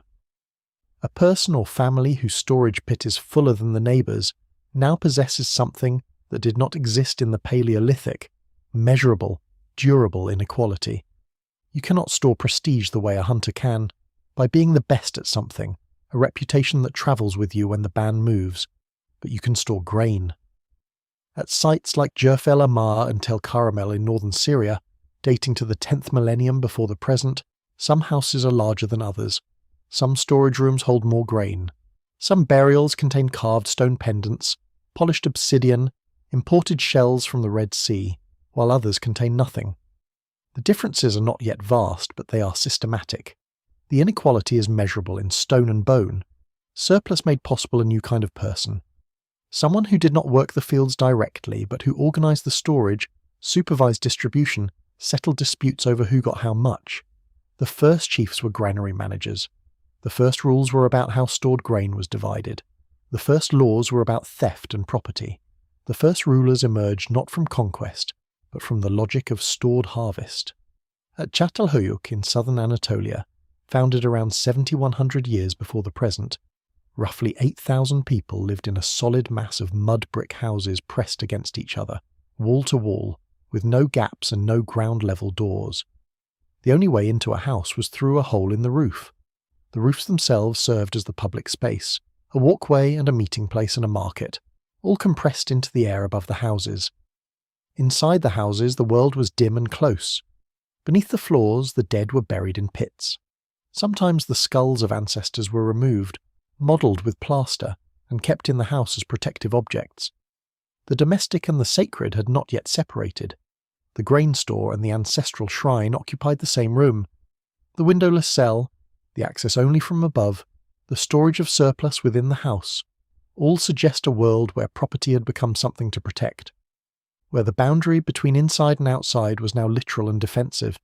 A person or family whose storage pit is fuller than the neighbour's now possesses something that did not exist in the Paleolithic, measurable, durable inequality. You cannot store prestige the way a hunter can, by being the best at something, a reputation that travels with you when the band moves, but you can store grain. At sites like Jerf el Amar and Tel Caramel in northern Syria, dating to the 10th millennium before the present, some houses are larger than others. Some storage rooms hold more grain. Some burials contain carved stone pendants, polished obsidian, imported shells from the Red Sea, while others contain nothing. The differences are not yet vast, but they are systematic. The inequality is measurable in stone and bone. Surplus made possible a new kind of person. Someone who did not work the fields directly, but who organised the storage, supervised distribution, settled disputes over who got how much. The first chiefs were granary managers. The first rules were about how stored grain was divided. The first laws were about theft and property. The first rulers emerged not from conquest, but from the logic of stored harvest. At Çatalhöyük in southern Anatolia, founded around 7,100 years before the present, roughly 8,000 people lived in a solid mass of mud brick houses pressed against each other, wall to wall, with no gaps and no ground-level doors. The only way into a house was through a hole in the roof. The roofs themselves served as the public space, a walkway and a meeting place and a market, all compressed into the air above the houses. Inside the houses the world was dim and close. Beneath the floors the dead were buried in pits. Sometimes the skulls of ancestors were removed, modelled with plaster, and kept in the house as protective objects. The domestic and the sacred had not yet separated. The grain store and the ancestral shrine occupied the same room. The windowless cell, the access only from above, the storage of surplus within the house, all suggest a world where property had become something to protect, where the boundary between inside and outside was now literal and defensive,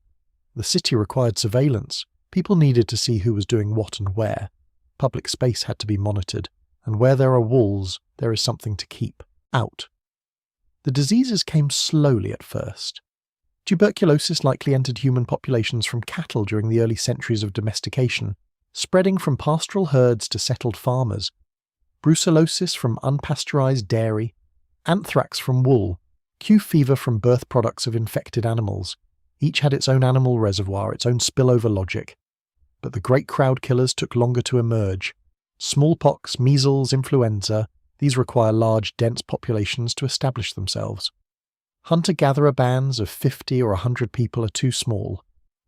The city required surveillance. People needed to see who was doing what and where. Public space had to be monitored, and where there are walls, there is something to keep out. The diseases came slowly at first. Tuberculosis likely entered human populations from cattle during the early centuries of domestication, spreading from pastoral herds to settled farmers. Brucellosis from unpasteurized dairy, anthrax from wool, Q fever from birth products of infected animals. Each had its own animal reservoir, its own spillover logic. But the great crowd killers took longer to emerge. Smallpox, measles, influenza, these require large, dense populations to establish themselves. Hunter-gatherer bands of 50 or 100 people are too small.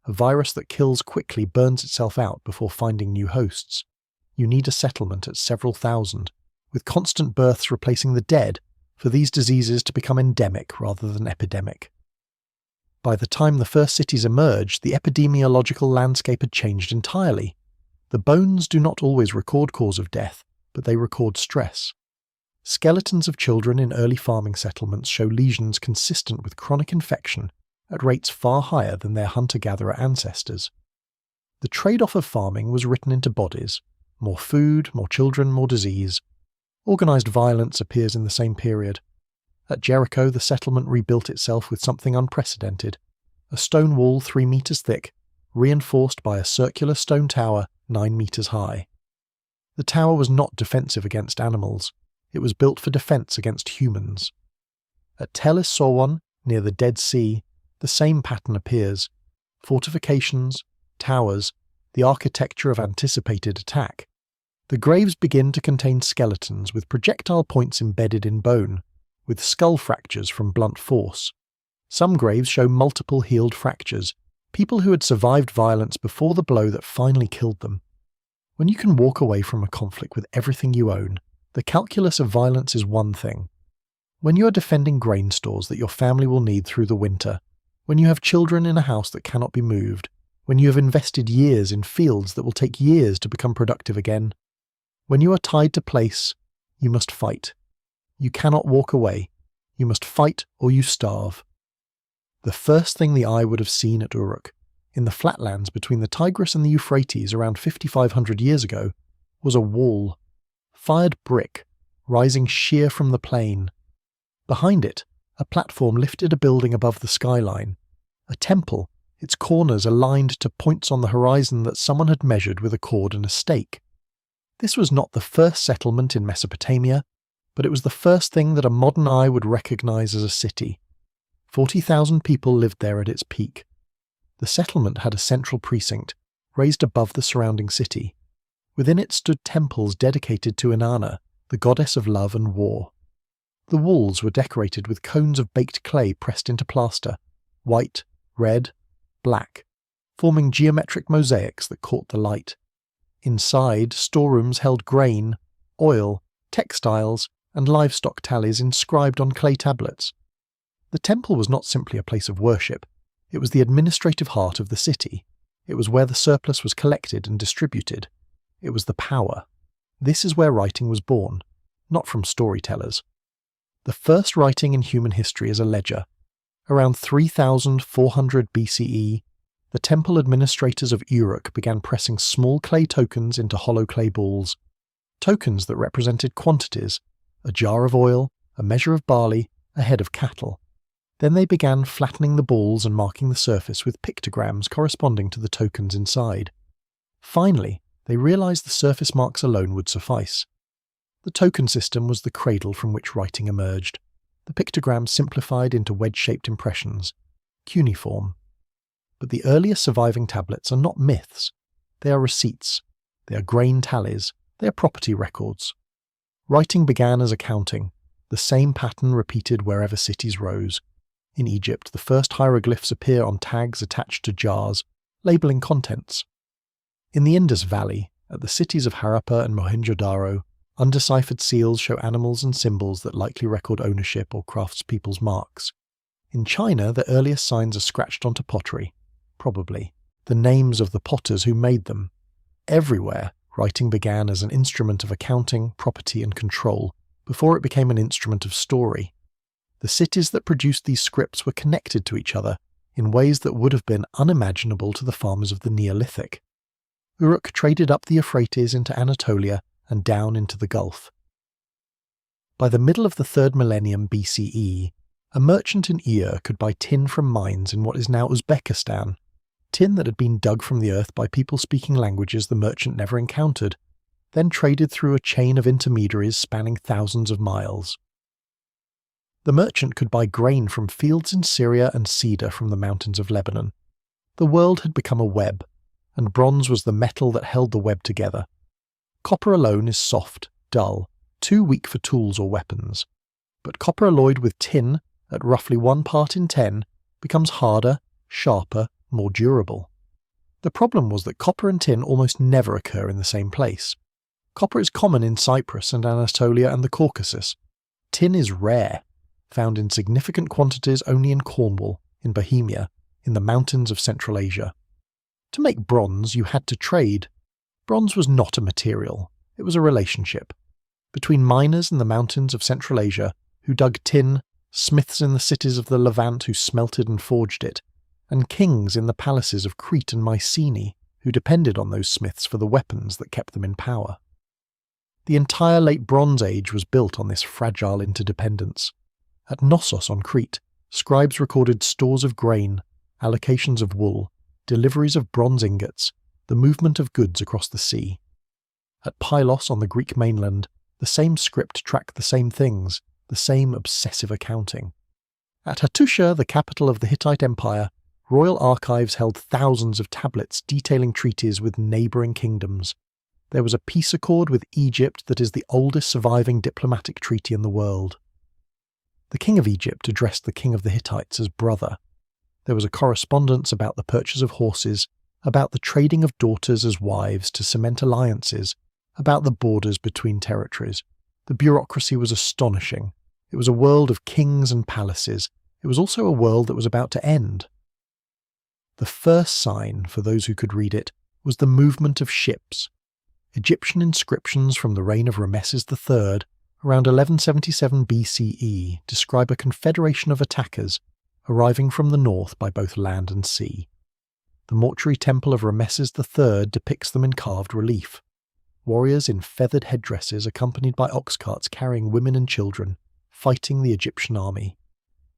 A virus that kills quickly burns itself out before finding new hosts. You need a settlement at several thousand, with constant births replacing the dead, for these diseases to become endemic rather than epidemic. By the time the first cities emerged, the epidemiological landscape had changed entirely. The bones do not always record cause of death, but they record stress. Skeletons of children in early farming settlements show lesions consistent with chronic infection at rates far higher than their hunter-gatherer ancestors. The trade-off of farming was written into bodies: more food, more children, more disease. Organised violence appears in the same period. At Jericho, the settlement rebuilt itself with something unprecedented: a stone wall 3 meters thick, reinforced by a circular stone tower 9 meters high. The tower was not defensive against animals. It was built for defense against humans. At Tel Es-Sorwan, near the Dead Sea, the same pattern appears: fortifications, towers, the architecture of anticipated attack. The graves begin to contain skeletons with projectile points embedded in bone, with skull fractures from blunt force. Some graves show multiple healed fractures, people who had survived violence before the blow that finally killed them. When you can walk away from a conflict with everything you own, the calculus of violence is one thing. When you are defending grain stores that your family will need through the winter, when you have children in a house that cannot be moved, when you have invested years in fields that will take years to become productive again, when you are tied to place, you must fight. You cannot walk away. You must fight or you starve. The first thing the eye would have seen at Uruk, in the flatlands between the Tigris and the Euphrates around 5,500 years ago, was a wall. Fired brick, rising sheer from the plain. Behind it, a platform lifted a building above the skyline. A temple, its corners aligned to points on the horizon that someone had measured with a cord and a stake. This was not the first settlement in Mesopotamia, but it was the first thing that a modern eye would recognize as a city. 40,000 people lived there at its peak. The settlement had a central precinct, raised above the surrounding city. Within it stood temples dedicated to Inanna, the goddess of love and war. The walls were decorated with cones of baked clay pressed into plaster, white, red, black, forming geometric mosaics that caught the light. Inside, storerooms held grain, oil, textiles, and livestock tallies inscribed on clay tablets. The temple was not simply a place of worship. It was the administrative heart of the city. It was where the surplus was collected and distributed. It was the power. This is where writing was born, not from storytellers. The first writing in human history is a ledger. Around 3,400 BCE, the temple administrators of Uruk began pressing small clay tokens into hollow clay balls. Tokens that represented quantities: a jar of oil, a measure of barley, a head of cattle. Then they began flattening the balls and marking the surface with pictograms corresponding to the tokens inside. Finally, they realized the surface marks alone would suffice. The token system was the cradle from which writing emerged. The pictograms simplified into wedge-shaped impressions, cuneiform. But the earliest surviving tablets are not myths. They are receipts. They are grain tallies. They are property records. Writing began as accounting, the same pattern repeated wherever cities rose. In Egypt, the first hieroglyphs appear on tags attached to jars, labelling contents. In the Indus Valley, at the cities of Harappa and Mohenjo-Daro, undeciphered seals show animals and symbols that likely record ownership or craftspeople's marks. In China, the earliest signs are scratched onto pottery, probably the names of the potters who made them. Everywhere, writing began as an instrument of accounting, property, and control, before it became an instrument of story. The cities that produced these scripts were connected to each other, in ways that would have been unimaginable to the farmers of the Neolithic. Uruk traded up the Euphrates into Anatolia and down into the Gulf. By the middle of the 3rd millennium BCE, a merchant in Ur could buy tin from mines in what is now Uzbekistan, tin that had been dug from the earth by people speaking languages the merchant never encountered, then traded through a chain of intermediaries spanning thousands of miles. The merchant could buy grain from fields in Syria and cedar from the mountains of Lebanon. The world had become a web, and bronze was the metal that held the web together. Copper alone is soft, dull, too weak for tools or weapons. But copper alloyed with tin, at roughly 1 part in 10, becomes harder, sharper, more durable. The problem was that copper and tin almost never occur in the same place. Copper is common in Cyprus and Anatolia and the Caucasus. Tin is rare, found in significant quantities only in Cornwall, in Bohemia, in the mountains of Central Asia. To make bronze, you had to trade. Bronze was not a material, it was a relationship. Between miners in the mountains of Central Asia, who dug tin, smiths in the cities of the Levant who smelted and forged it, and kings in the palaces of Crete and Mycenae, who depended on those smiths for the weapons that kept them in power. The entire Late Bronze Age was built on this fragile interdependence. At Knossos on Crete, scribes recorded stores of grain, allocations of wool, deliveries of bronze ingots, the movement of goods across the sea. At Pylos on the Greek mainland, the same script tracked the same things, the same obsessive accounting. At Hattusha, the capital of the Hittite Empire, royal archives held thousands of tablets detailing treaties with neighbouring kingdoms. There was a peace accord with Egypt that is the oldest surviving diplomatic treaty in the world. The king of Egypt addressed the king of the Hittites as brother. There was a correspondence about the purchase of horses, about the trading of daughters as wives to cement alliances, about the borders between territories. The bureaucracy was astonishing. It was a world of kings and palaces. It was also a world that was about to end. The first sign, for those who could read it, was the movement of ships. Egyptian inscriptions from the reign of Rameses III, around 1177 BCE, describe a confederation of attackers, arriving from the north by both land and sea. The mortuary temple of Rameses III depicts them in carved relief. Warriors in feathered headdresses accompanied by ox carts carrying women and children, fighting the Egyptian army.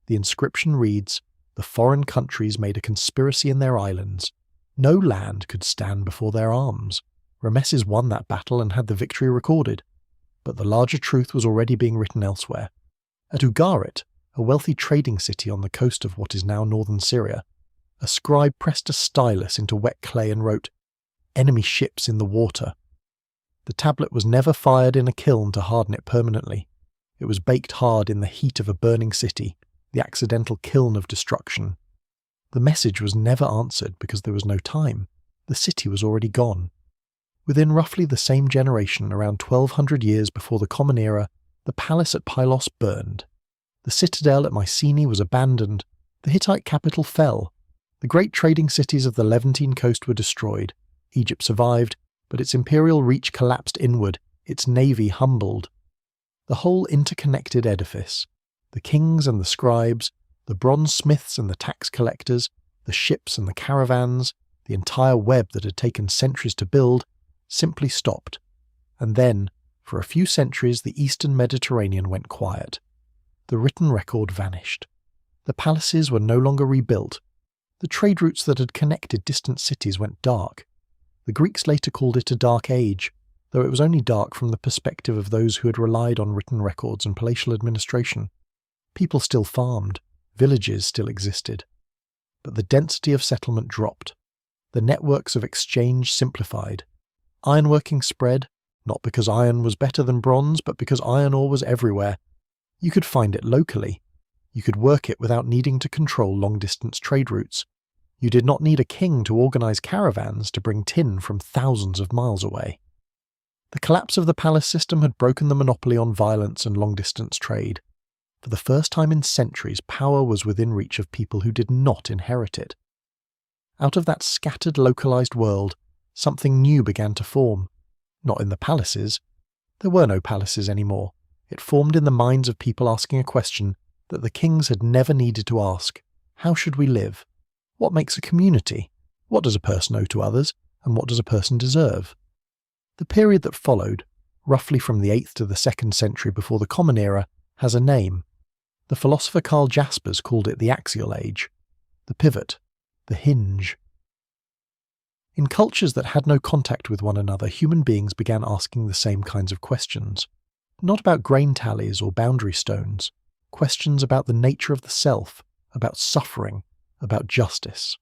The inscription reads, "The foreign countries made a conspiracy in their islands. No land could stand before their arms. Rameses won that battle and had the victory recorded." But the larger truth was already being written elsewhere. At Ugarit, a wealthy trading city on the coast of what is now northern Syria, a scribe pressed a stylus into wet clay and wrote, "Enemy ships in the water." The tablet was never fired in a kiln to harden it permanently. It was baked hard in the heat of a burning city, the accidental kiln of destruction. The message was never answered because there was no time. The city was already gone. Within roughly the same generation, around 1200 years before the Common Era, the palace at Pylos burned. The citadel at Mycenae was abandoned. The Hittite capital fell. The great trading cities of the Levantine coast were destroyed. Egypt survived, but its imperial reach collapsed inward, its navy humbled. The whole interconnected edifice, the kings and the scribes, the bronze smiths and the tax collectors, the ships and the caravans, the entire web that had taken centuries to build, simply stopped. And then, for a few centuries, the eastern Mediterranean went quiet. The written record vanished. The palaces were no longer rebuilt. The trade routes that had connected distant cities went dark. The Greeks later called it a dark age, though it was only dark from the perspective of those who had relied on written records and palatial administration. People still farmed, villages still existed. But the density of settlement dropped. The networks of exchange simplified. Ironworking spread, not because iron was better than bronze, but because iron ore was everywhere. You could find it locally. You could work it without needing to control long-distance trade routes. You did not need a king to organize caravans to bring tin from thousands of miles away. The collapse of the palace system had broken the monopoly on violence and long-distance trade. For the first time in centuries, power was within reach of people who did not inherit it. Out of that scattered, localized world, something new began to form. Not in the palaces. There were no palaces anymore. It formed in the minds of people asking a question that the kings had never needed to ask. How should we live? What makes a community? What does a person owe to others, and what does a person deserve? The period that followed, roughly from the 8th to the 2nd century before the Common Era, has a name. The philosopher Karl Jaspers called it the Axial Age, the pivot, the hinge. In cultures that had no contact with one another, human beings began asking the same kinds of questions. Not about grain tallies or boundary stones, questions about the nature of the self, about suffering, about justice.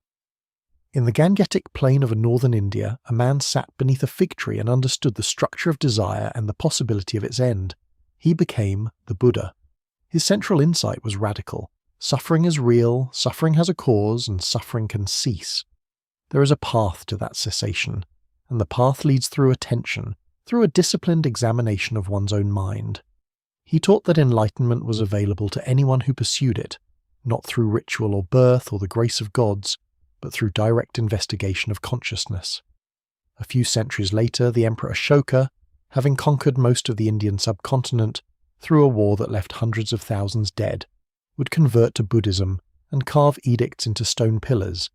In the Gangetic plain of northern India, a man sat beneath a fig tree and understood the structure of desire and the possibility of its end. He became the Buddha. His central insight was radical. Suffering is real, suffering has a cause, and suffering can cease. There is a path to that cessation, and the path leads through attention, through a disciplined examination of one's own mind. He taught that enlightenment was available to anyone who pursued it, not through ritual or birth or the grace of gods, but through direct investigation of consciousness. A few centuries later, the Emperor Ashoka, having conquered most of the Indian subcontinent through a war that left hundreds of thousands dead, would convert to Buddhism and carve edicts into stone pillars,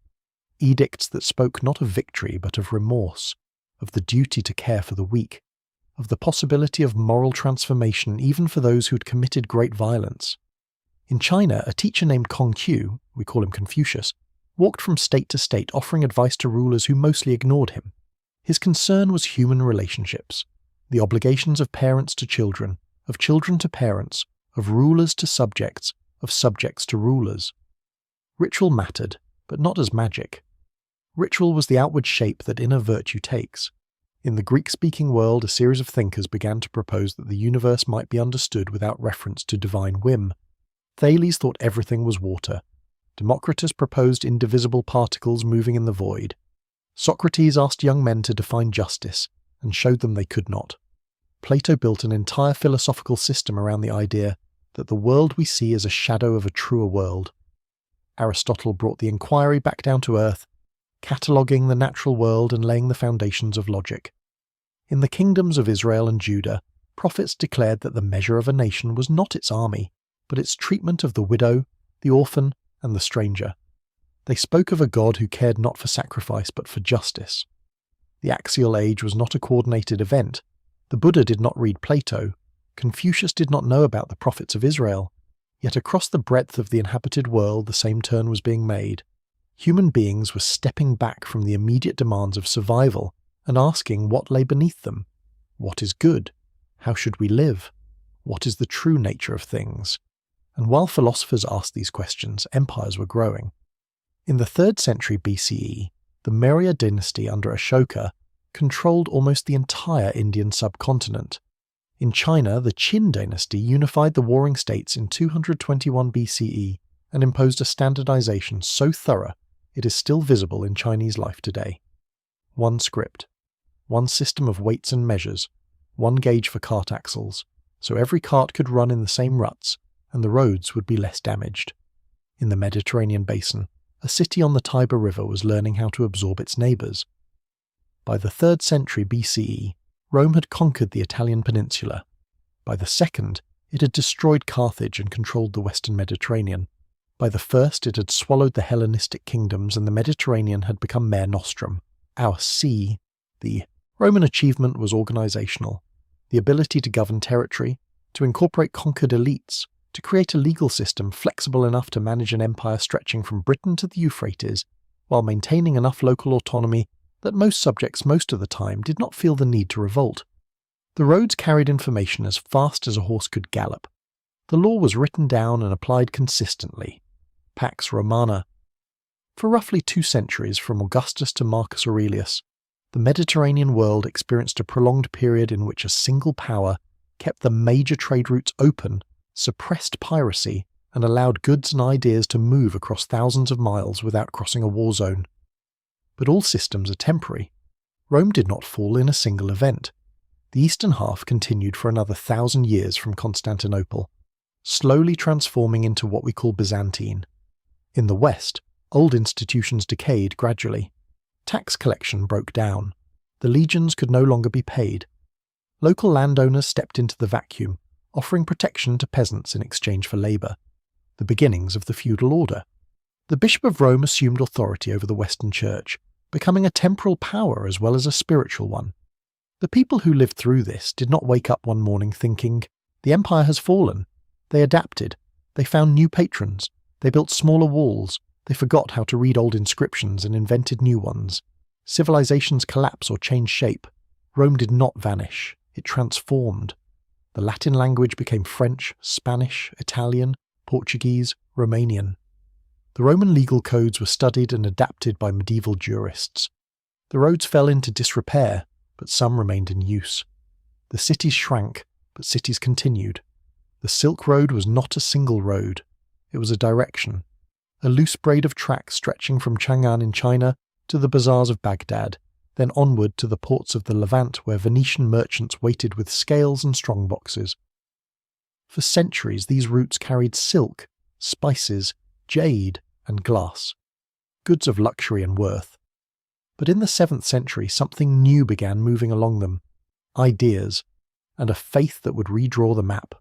edicts that spoke not of victory but of remorse, of the duty to care for the weak, of the possibility of moral transformation even for those who had committed great violence. In China, a teacher named Kongqiu, we call him Confucius, walked from state to state offering advice to rulers who mostly ignored him. His concern was human relationships, the obligations of parents to children, of children to parents, of rulers to subjects, of subjects to rulers. Ritual mattered, but not as magic. Ritual was the outward shape that inner virtue takes. In the Greek-speaking world, a series of thinkers began to propose that the universe might be understood without reference to divine whim. Thales thought everything was water. Democritus proposed indivisible particles moving in the void. Socrates asked young men to define justice, and showed them they could not. Plato built an entire philosophical system around the idea that the world we see is a shadow of a truer world. Aristotle brought the inquiry back down to earth, cataloguing the natural world and laying the foundations of logic. In the kingdoms of Israel and Judah, prophets declared that the measure of a nation was not its army, but its treatment of the widow, the orphan, and the stranger. They spoke of a God who cared not for sacrifice but for justice. The Axial Age was not a coordinated event. The Buddha did not read Plato. Confucius did not know about the prophets of Israel. Yet across the breadth of the inhabited world the same turn was being made. Human beings were stepping back from the immediate demands of survival and asking what lay beneath them. What is good? How should we live? What is the true nature of things? And while philosophers asked these questions, empires were growing. In the 3rd century BCE, the Maurya dynasty under Ashoka controlled almost the entire Indian subcontinent. In China, the Qin dynasty unified the warring states in 221 BCE and imposed a standardization so thorough it is still visible in Chinese life today. One script, one system of weights and measures, one gauge for cart axles, so every cart could run in the same ruts and the roads would be less damaged. In the Mediterranean basin, a city on the Tiber River was learning how to absorb its neighbours. By the 3rd century BCE, Rome had conquered the Italian peninsula. By the 2nd, it had destroyed Carthage and controlled the western Mediterranean. By the 1st, it had swallowed the Hellenistic kingdoms and the Mediterranean had become Mare Nostrum, our sea. The Roman achievement was organisational. The ability to govern territory, to incorporate conquered elites, to create a legal system flexible enough to manage an empire stretching from Britain to the Euphrates, while maintaining enough local autonomy that most subjects most of the time did not feel the need to revolt. The roads carried information as fast as a horse could gallop. The law was written down and applied consistently. Pax Romana. For roughly 2 centuries, from Augustus to Marcus Aurelius, the Mediterranean world experienced a prolonged period in which a single power kept the major trade routes open, suppressed piracy, and allowed goods and ideas to move across thousands of miles without crossing a war zone. But all systems are temporary. Rome did not fall in a single event. The eastern half continued for another 1,000 years from Constantinople, slowly transforming into what we call Byzantine. In the west, old institutions decayed gradually. Tax collection broke down. The legions could no longer be paid. Local landowners stepped into the vacuum, offering protection to peasants in exchange for labour. The beginnings of the feudal order. The Bishop of Rome assumed authority over the Western Church, becoming a temporal power as well as a spiritual one. The people who lived through this did not wake up one morning thinking, "The empire has fallen." They adapted. They found new patrons. They built smaller walls. They forgot how to read old inscriptions and invented new ones. Civilizations collapse or change shape. Rome did not vanish. It transformed. The Latin language became French, Spanish, Italian, Portuguese, Romanian. The Roman legal codes were studied and adapted by medieval jurists. The roads fell into disrepair, but some remained in use. The cities shrank, but cities continued. The Silk Road was not a single road. It was a direction. A loose braid of tracks stretching from Chang'an in China to the bazaars of Baghdad, then onward to the ports of the Levant where Venetian merchants waited with scales and strongboxes. For centuries these routes carried silk, spices, jade, and glass, goods of luxury and worth. But in the 7th century something new began moving along them, ideas, and a faith that would redraw the map.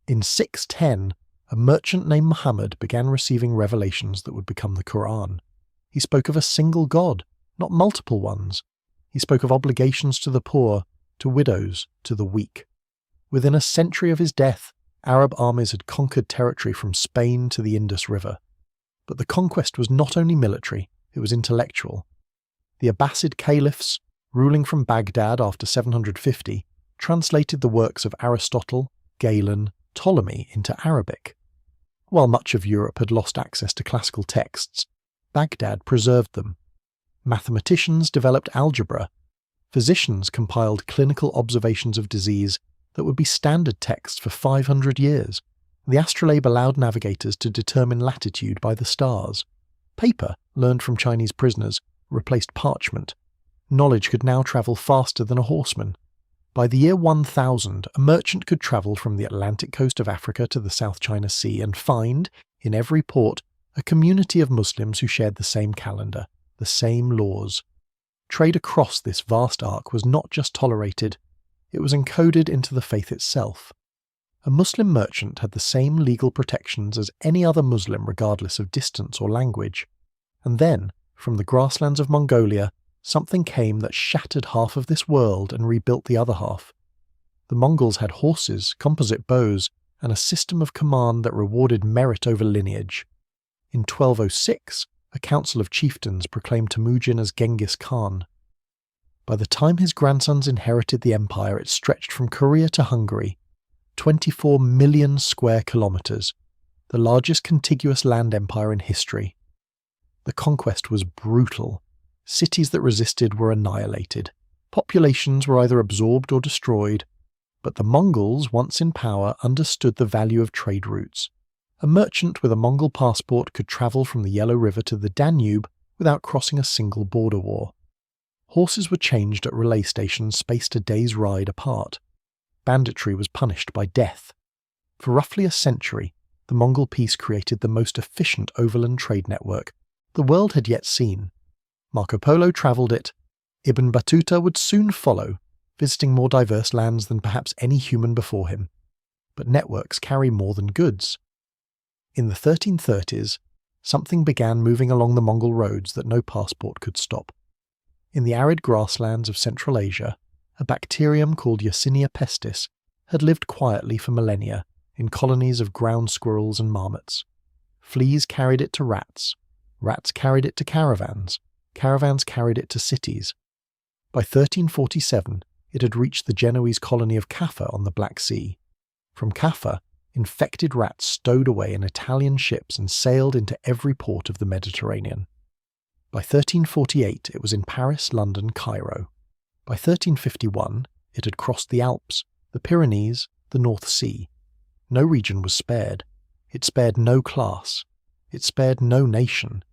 In 610, a merchant named Muhammad began receiving revelations that would become the Quran. He spoke of a single God, not multiple ones. He spoke of obligations to the poor, to widows, to the weak. Within a century of his death, Arab armies had conquered territory from Spain to the Indus River. But the conquest was not only military, it was intellectual. The Abbasid caliphs, ruling from Baghdad after 750, translated the works of Aristotle, Galen, Ptolemy into Arabic. While much of Europe had lost access to classical texts, Baghdad preserved them. Mathematicians developed algebra. Physicians compiled clinical observations of disease that would be standard text for 500 years. The astrolabe allowed navigators to determine latitude by the stars. Paper, learned from Chinese prisoners, replaced parchment. Knowledge could now travel faster than a horseman. By the year 1000, a merchant could travel from the Atlantic coast of Africa to the South China Sea and find, in every port, a community of Muslims who shared the same calendar, the same laws. Trade across this vast arc was not just tolerated, it was encoded into the faith itself. A Muslim merchant had the same legal protections as any other Muslim regardless of distance or language. And then, from the grasslands of Mongolia, something came that shattered half of this world and rebuilt the other half. The Mongols had horses, composite bows, and a system of command that rewarded merit over lineage. In 1206, a council of chieftains proclaimed Temujin as Genghis Khan. By the time his grandsons inherited the empire, it stretched from Korea to Hungary, 24 million square kilometres, the largest contiguous land empire in history. The conquest was brutal. Cities that resisted were annihilated. Populations were either absorbed or destroyed. But the Mongols, once in power, understood the value of trade routes. A merchant with a Mongol passport could travel from the Yellow River to the Danube without crossing a single border war. Horses were changed at relay stations spaced a day's ride apart. Banditry was punished by death. For roughly a century, the Mongol peace created the most efficient overland trade network the world had yet seen. Marco Polo travelled it. Ibn Battuta would soon follow, visiting more diverse lands than perhaps any human before him. But networks carry more than goods. In the 1330s, something began moving along the Mongol roads that no passport could stop. In the arid grasslands of Central Asia, a bacterium called Yersinia pestis had lived quietly for millennia in colonies of ground squirrels and marmots. Fleas carried it to rats. Rats carried it to caravans. Caravans carried it to cities. By 1347, it had reached the Genoese colony of Caffa on the Black Sea. From Caffa, infected rats stowed away in Italian ships and sailed into every port of the Mediterranean. By 1348, it was in Paris, London, Cairo. By 1351, it had crossed the Alps, the Pyrenees, the North Sea. No region was spared. It spared no class. It spared no nation.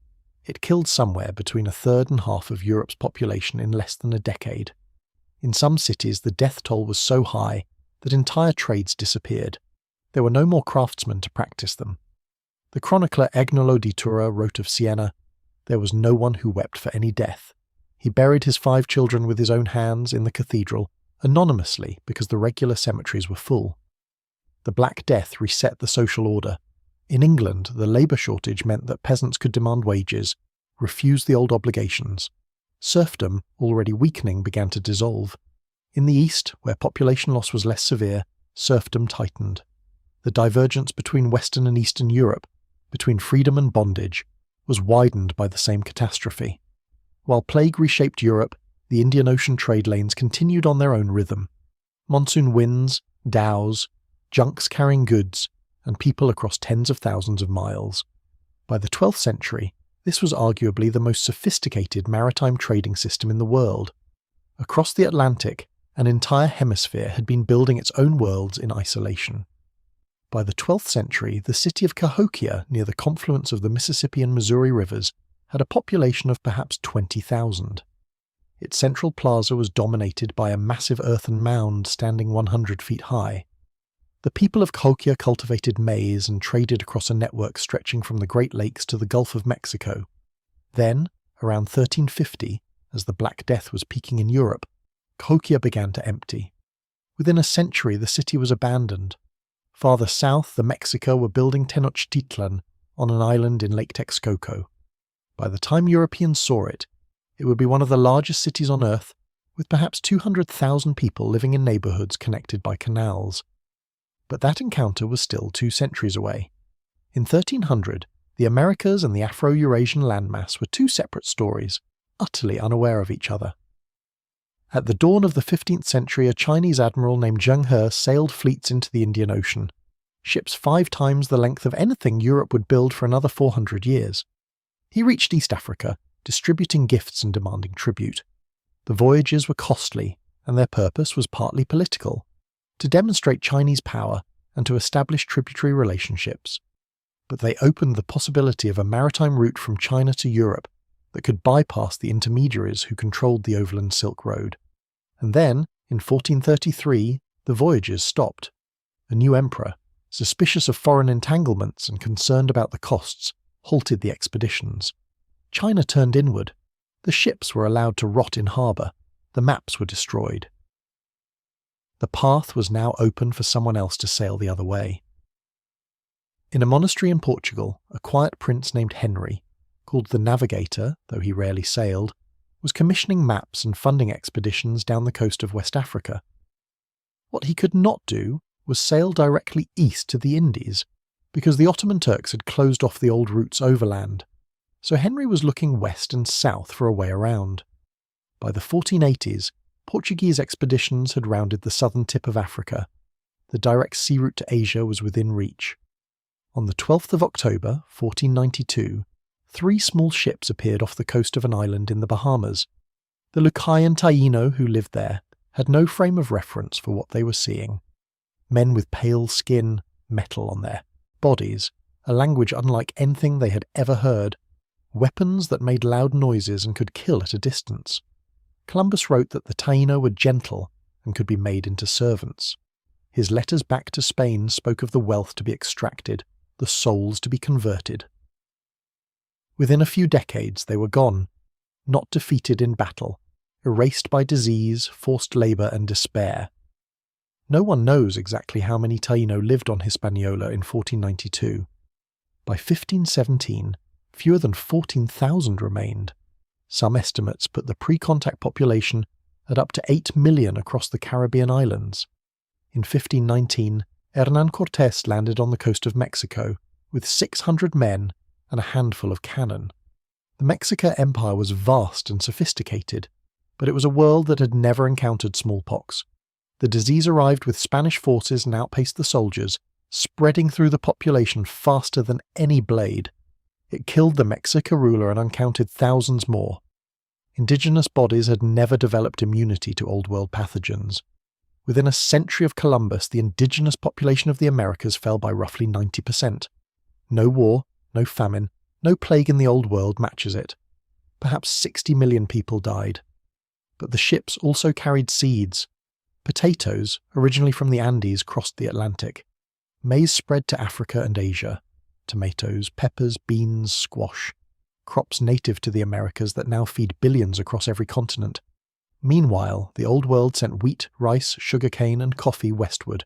It killed somewhere between a third and half of Europe's population in less than a decade. In some cities, the death toll was so high that entire trades disappeared. There were no more craftsmen to practice them. The chronicler Agnolo di Tura wrote of Siena, "There was no one who wept for any death. He buried his 5 children with his own hands in the cathedral, anonymously because the regular cemeteries were full." The Black Death reset the social order. In England, the labour shortage meant that peasants could demand wages, refuse the old obligations. Serfdom, already weakening, began to dissolve. In the East, where population loss was less severe, serfdom tightened. The divergence between Western and Eastern Europe, between freedom and bondage, was widened by the same catastrophe. While plague reshaped Europe, the Indian Ocean trade lanes continued on their own rhythm. Monsoon winds, dhows, junks carrying goods, and people across tens of thousands of miles. By the 12th century, this was arguably the most sophisticated maritime trading system in the world. Across the Atlantic, an entire hemisphere had been building its own worlds in isolation. By the 12th century, the city of Cahokia, near the confluence of the Mississippi and Missouri rivers, had a population of perhaps 20,000. Its central plaza was dominated by a massive earthen mound standing 100 feet high. The people of Cahokia cultivated maize and traded across a network stretching from the Great Lakes to the Gulf of Mexico. Then, around 1350, as the Black Death was peaking in Europe, Cahokia began to empty. Within a century, the city was abandoned. Farther south, the Mexica were building Tenochtitlan on an island in Lake Texcoco. By the time Europeans saw it, it would be one of the largest cities on Earth, with perhaps 200,000 people living in neighbourhoods connected by canals. But that encounter was still 2 centuries away. In 1300, the Americas and the Afro-Eurasian landmass were 2 separate stories, utterly unaware of each other. At the dawn of the 15th century, a Chinese admiral named Zheng He sailed fleets into the Indian Ocean, ships 5 times the length of anything Europe would build for another 400 years. He reached East Africa, distributing gifts and demanding tribute. The voyages were costly, and their purpose was partly political, to demonstrate Chinese power and to establish tributary relationships. But they opened the possibility of a maritime route from China to Europe that could bypass the intermediaries who controlled the overland Silk Road. And then, in 1433, the voyages stopped. A new emperor, suspicious of foreign entanglements and concerned about the costs, halted the expeditions. China turned inward. The ships were allowed to rot in harbour. The maps were destroyed. The path was now open for someone else to sail the other way. In a monastery in Portugal, a quiet prince named Henry, called the Navigator, though he rarely sailed, was commissioning maps and funding expeditions down the coast of West Africa. What he could not do was sail directly east to the Indies, because the Ottoman Turks had closed off the old routes overland, so Henry was looking west and south for a way around. By the 1480s, Portuguese expeditions had rounded the southern tip of Africa. The direct sea route to Asia was within reach. On the 12th of October, 1492, 3 small ships appeared off the coast of an island in the Bahamas. The Lucayan Taino who lived there had no frame of reference for what they were seeing. Men with pale skin, metal on their bodies, a language unlike anything they had ever heard, weapons that made loud noises and could kill at a distance. Columbus wrote that the Taino were gentle and could be made into servants. His letters back to Spain spoke of the wealth to be extracted, the souls to be converted. Within a few decades they were gone, not defeated in battle, erased by disease, forced labour and despair. No one knows exactly how many Taino lived on Hispaniola in 1492. By 1517, fewer than 14,000 remained. Some estimates put the pre-contact population at up to 8 million across the Caribbean islands. In 1519, Hernán Cortés landed on the coast of Mexico with 600 men and a handful of cannon. The Mexica Empire was vast and sophisticated, but it was a world that had never encountered smallpox. The disease arrived with Spanish forces and outpaced the soldiers, spreading through the population faster than any blade. It killed the Mexica ruler and uncounted thousands more. Indigenous bodies had never developed immunity to Old World pathogens. Within a century of Columbus, the indigenous population of the Americas fell by roughly 90%. No war, no famine, no plague in the Old World matches it. Perhaps 60 million people died. But the ships also carried seeds. Potatoes, originally from the Andes, crossed the Atlantic. Maize spread to Africa and Asia. Tomatoes, peppers, beans, squash. Crops native to the Americas that now feed billions across every continent. Meanwhile, the Old World sent wheat, rice, sugarcane and coffee westward.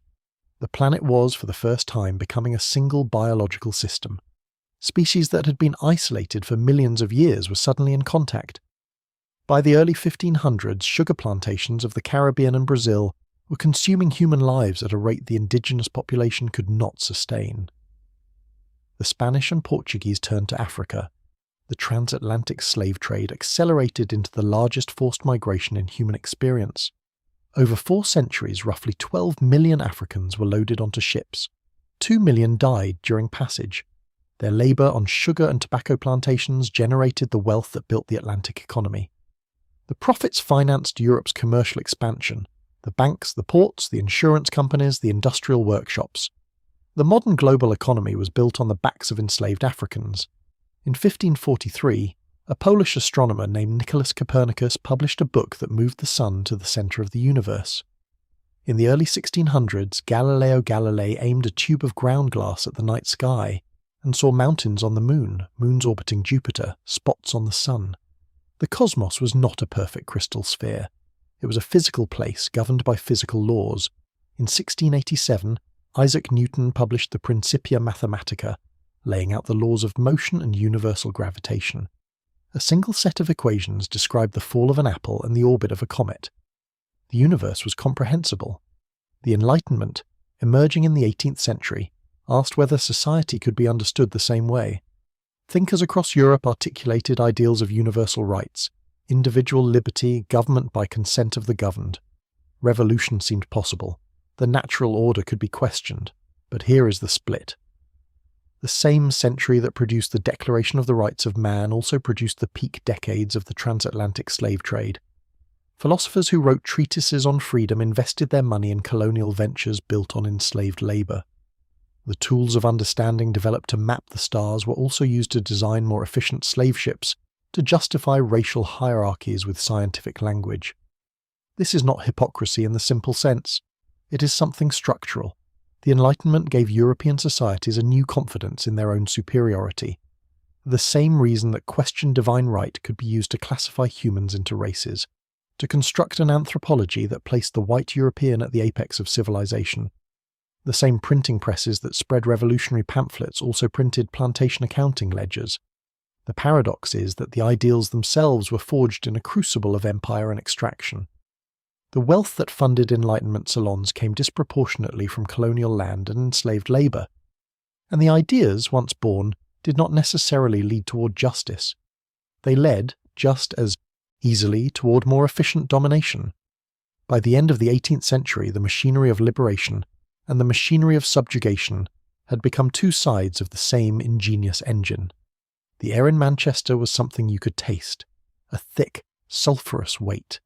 The planet was, for the first time, becoming a single biological system. Species that had been isolated for millions of years were suddenly in contact. By the early 1500s, sugar plantations of the Caribbean and Brazil were consuming human lives at a rate the indigenous population could not sustain. The Spanish and Portuguese turned to Africa. The transatlantic slave trade accelerated into the largest forced migration in human experience. Over 4 centuries, roughly 12 million Africans were loaded onto ships. 2 million died during passage. Their labour on sugar and tobacco plantations generated the wealth that built the Atlantic economy. The profits financed Europe's commercial expansion: the banks, the ports, the insurance companies, the industrial workshops. The modern global economy was built on the backs of enslaved Africans. In 1543, a Polish astronomer named Nicholas Copernicus published a book that moved the sun to the centre of the universe. In the early 1600s, Galileo Galilei aimed a tube of ground glass at the night sky and saw mountains on the moon, moons orbiting Jupiter, spots on the sun. The cosmos was not a perfect crystal sphere. It was a physical place governed by physical laws. In 1687, Isaac Newton published the Principia Mathematica, laying out the laws of motion and universal gravitation. A single set of equations described the fall of an apple and the orbit of a comet. The universe was comprehensible. The Enlightenment, emerging in the 18th century, asked whether society could be understood the same way. Thinkers across Europe articulated ideals of universal rights, individual liberty, government by consent of the governed. Revolution seemed possible. The natural order could be questioned, but here is the split. The same century that produced the Declaration of the Rights of Man also produced the peak decades of the transatlantic slave trade. Philosophers who wrote treatises on freedom invested their money in colonial ventures built on enslaved labour. The tools of understanding developed to map the stars were also used to design more efficient slave ships, to justify racial hierarchies with scientific language. This is not hypocrisy in the simple sense. It is something structural. The Enlightenment gave European societies a new confidence in their own superiority. The same reason that questioned divine right could be used to classify humans into races, to construct an anthropology that placed the white European at the apex of civilization. The same printing presses that spread revolutionary pamphlets also printed plantation accounting ledgers. The paradox is that the ideals themselves were forged in a crucible of empire and extraction. The wealth that funded Enlightenment salons came disproportionately from colonial land and enslaved labour. And the ideas, once born, did not necessarily lead toward justice. They led, just as easily, toward more efficient domination. By the end of the 18th century, the machinery of liberation and the machinery of subjugation had become 2 sides of the same ingenious engine. The air in Manchester was something you could taste, a thick, sulphurous weight.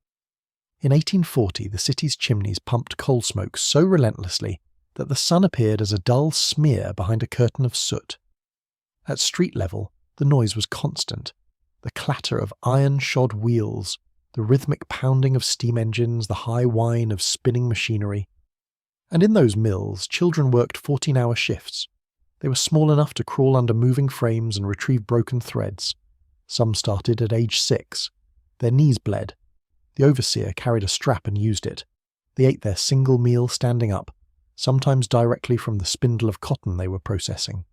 In 1840, the city's chimneys pumped coal smoke so relentlessly that the sun appeared as a dull smear behind a curtain of soot. At street level, the noise was constant. The clatter of iron-shod wheels, the rhythmic pounding of steam engines, the high whine of spinning machinery. And in those mills, children worked 14-hour shifts. They were small enough to crawl under moving frames and retrieve broken threads. Some started at age 6. Their knees bled. The overseer carried a strap and used it. They ate their single meal standing up, sometimes directly from the spindle of cotton they were processing.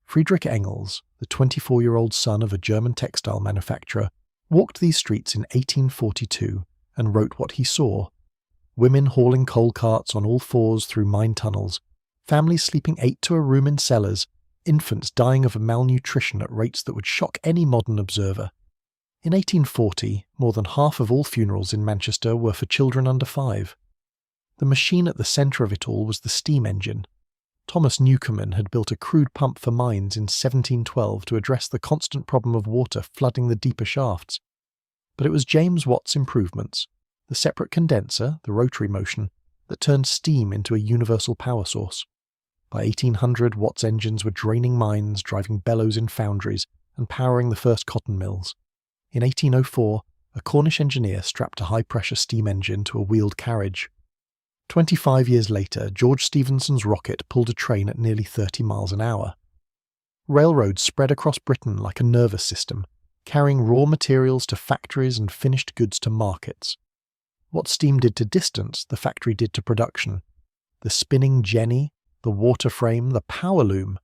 Friedrich Engels, the 24-year-old son of a German textile manufacturer, walked these streets in 1842 and wrote what he saw. Women hauling coal carts on all fours through mine tunnels, families sleeping 8 to a room in cellars, infants dying of malnutrition at rates that would shock any modern observer. In 1840, more than half of all funerals in Manchester were for children under 5. The machine at the centre of it all was the steam engine. Thomas Newcomen had built a crude pump for mines in 1712 to address the constant problem of water flooding the deeper shafts. But it was James Watt's improvements, the separate condenser, the rotary motion, that turned steam into a universal power source. By 1800, Watt's engines were draining mines, driving bellows in foundries, and powering the first cotton mills. In 1804, a Cornish engineer strapped a high-pressure steam engine to a wheeled carriage. 25 years later, George Stephenson's rocket pulled a train at nearly 30 miles an hour. Railroads spread across Britain like a nervous system, carrying raw materials to factories and finished goods to markets. What steam did to distance, the factory did to production. the spinning jenny, the water frame, the power loom.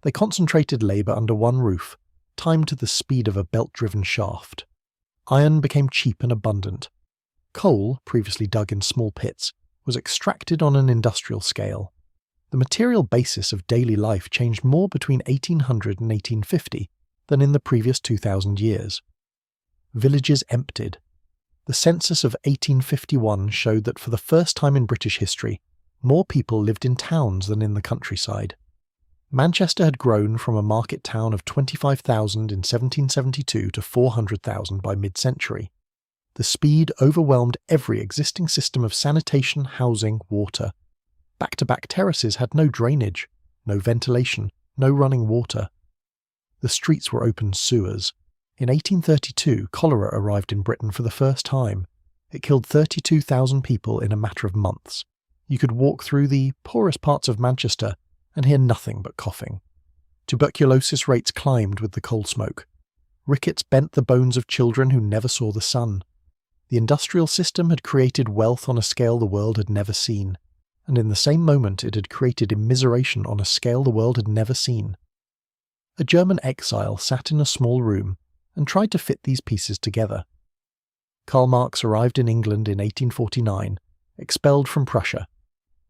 They concentrated labour under one roof, timed to the speed of a belt-driven shaft. Iron became cheap and abundant. Coal, previously dug in small pits, was extracted on an industrial scale. The material basis of daily life changed more between 1800 and 1850 than in the previous 2,000 years. Villages emptied. The census of 1851 showed that for the first time in British history, more people lived in towns than in the countryside. Manchester had grown from a market town of 25,000 in 1772 to 400,000 by mid-century. The speed overwhelmed every existing system of sanitation, housing, water. Back-to-back terraces had no drainage, no ventilation, no running water. The streets were open sewers. In 1832, cholera arrived in Britain for the first time. It killed 32,000 people in a matter of months. You could walk through the poorest parts of Manchester and hear nothing but coughing. Tuberculosis rates climbed with the coal smoke. Rickets bent the bones of children who never saw the sun. The industrial system had created wealth on a scale the world had never seen, and in the same moment it had created immiseration on a scale the world had never seen. A German exile sat in a small room and tried to fit these pieces together. Karl Marx arrived in England in 1849, expelled from Prussia.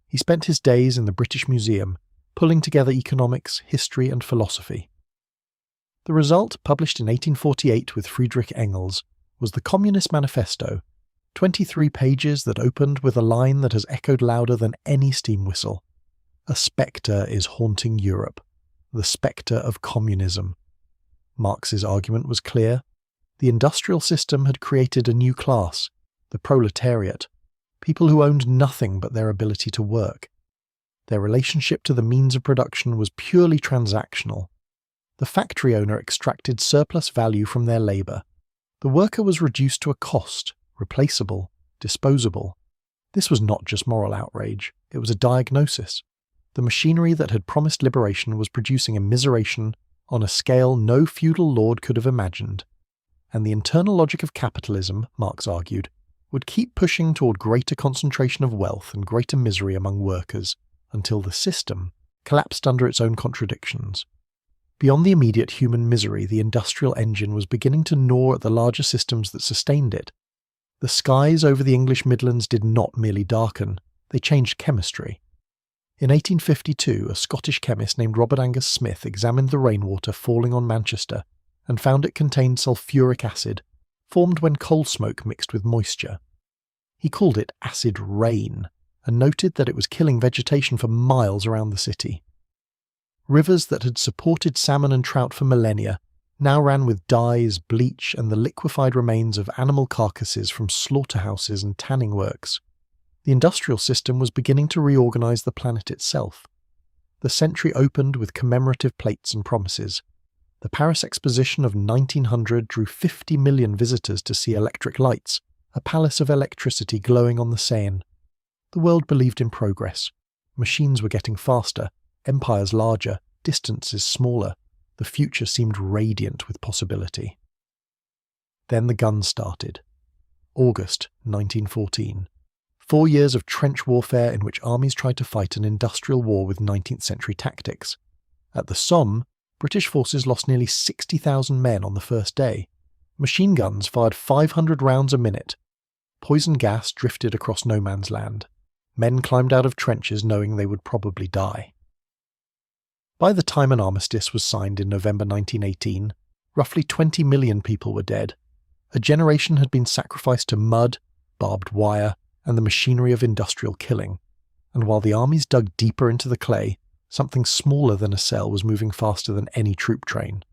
He spent his days in the British Museum, pulling together economics, history and philosophy. The result, published in 1848 with Friedrich Engels, was the Communist Manifesto, 23 pages that opened with a line that has echoed louder than any steam whistle. A spectre is haunting Europe, the spectre of communism. Marx's argument was clear. The industrial system had created a new class, the proletariat, people who owned nothing but their ability to work. Their relationship to the means of production was purely transactional. The factory owner extracted surplus value from their labour. The worker was reduced to a cost, replaceable, disposable. This was not just moral outrage, it was a diagnosis. The machinery that had promised liberation was producing immiseration on a scale no feudal lord could have imagined. And the internal logic of capitalism, Marx argued, would keep pushing toward greater concentration of wealth and greater misery among workers, until the system collapsed under its own contradictions. Beyond the immediate human misery, the industrial engine was beginning to gnaw at the larger systems that sustained it. The skies over the English Midlands did not merely darken, they changed chemistry. In 1852, a Scottish chemist named Robert Angus Smith examined the rainwater falling on Manchester and found it contained sulphuric acid, formed when coal smoke mixed with moisture. He called it acid rain, and noted that it was killing vegetation for miles around the city. Rivers that had supported salmon and trout for millennia now ran with dyes, bleach, and the liquefied remains of animal carcasses from slaughterhouses and tanning works. The industrial system was beginning to reorganize the planet itself. The century opened with commemorative plates and promises. The Paris Exposition of 1900 drew 50 million visitors to see electric lights, a palace of electricity glowing on the Seine. The world believed in progress. Machines were getting faster, empires larger, distances smaller. The future seemed radiant with possibility. Then the guns started. August 1914. 4 years of trench warfare in which armies tried to fight an industrial war with 19th century tactics. At the Somme, British forces lost nearly 60,000 men on the first day. Machine guns fired 500 rounds a minute. Poison gas drifted across no man's land. Men climbed out of trenches knowing they would probably die. By the time an armistice was signed in November 1918, roughly 20 million people were dead. A generation had been sacrificed to mud, barbed wire, and the machinery of industrial killing. And while the armies dug deeper into the clay, something smaller than a cell was moving faster than any troop train.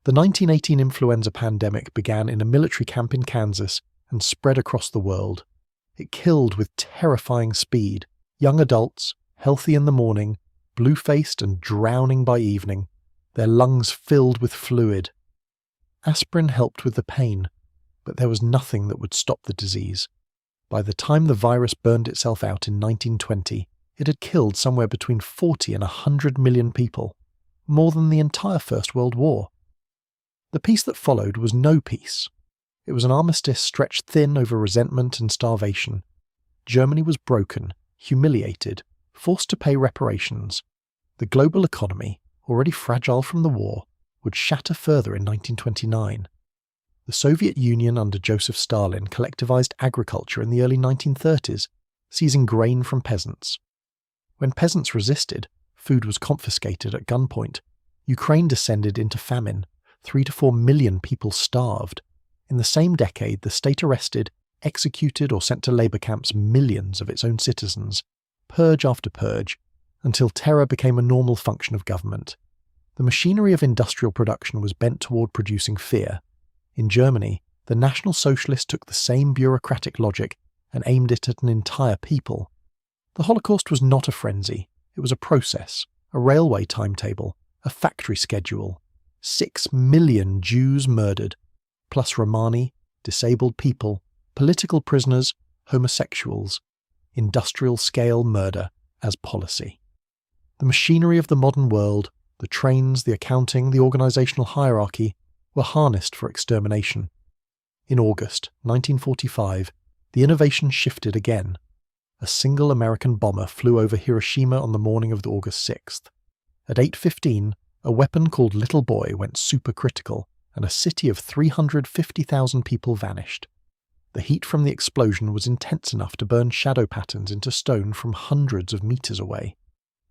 The 1918 influenza pandemic began in a military camp in Kansas and spread across the world. It killed with terrifying speed, young adults, healthy in the morning, blue-faced and drowning by evening, their lungs filled with fluid. Aspirin helped with the pain, but there was nothing that would stop the disease. By the time the virus burned itself out in 1920, it had killed somewhere between 40 and 100 million people, more than the entire First World War. The peace that followed was no peace. It was an armistice stretched thin over resentment and starvation. Germany was broken, humiliated, forced to pay reparations. The global economy, already fragile from the war, would shatter further in 1929. The Soviet Union under Joseph Stalin collectivized agriculture in the early 1930s, seizing grain from peasants. When peasants resisted, food was confiscated at gunpoint. Ukraine descended into famine. 3 to 4 million people starved. In the same decade, the state arrested, executed or sent to labor camps millions of its own citizens, purge after purge, until terror became a normal function of government. The machinery of industrial production was bent toward producing fear. In Germany, the National Socialists took the same bureaucratic logic and aimed it at an entire people. The Holocaust was not a frenzy. It was a process, a railway timetable, a factory schedule. 6 million Jews murdered, plus Romani, disabled people, political prisoners, homosexuals. Industrial-scale murder as policy. The machinery of the modern world, the trains, the accounting, the organizational hierarchy, were harnessed for extermination. In August 1945, the innovation shifted again. A single American bomber flew over Hiroshima on the morning of August 6th. At 8:15, a weapon called Little Boy went supercritical, and a city of 350,000 people vanished. The heat from the explosion was intense enough to burn shadow patterns into stone from hundreds of meters away.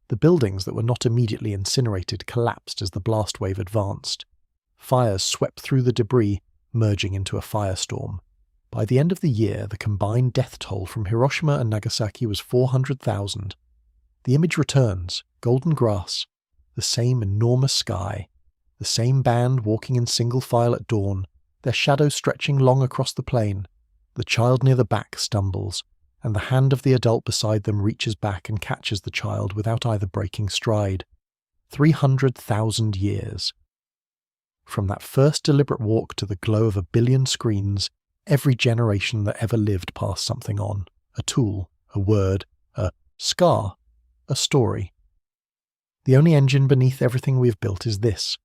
The buildings that were not immediately incinerated collapsed as the blast wave advanced. Fires swept through the debris, merging into a firestorm. By the end of the year, the combined death toll from Hiroshima and Nagasaki was 400,000. The image returns, golden grass, the same enormous sky, the same band walking in single file at dawn, their shadows stretching long across the plain. The child near the back stumbles, and the hand of the adult beside them reaches back and catches the child without either breaking stride. 300,000 years. From that first deliberate walk to the glow of 1 billion screens, every generation that ever lived passed something on. A tool, a word, a scar, a story. The only engine beneath everything we have built is this.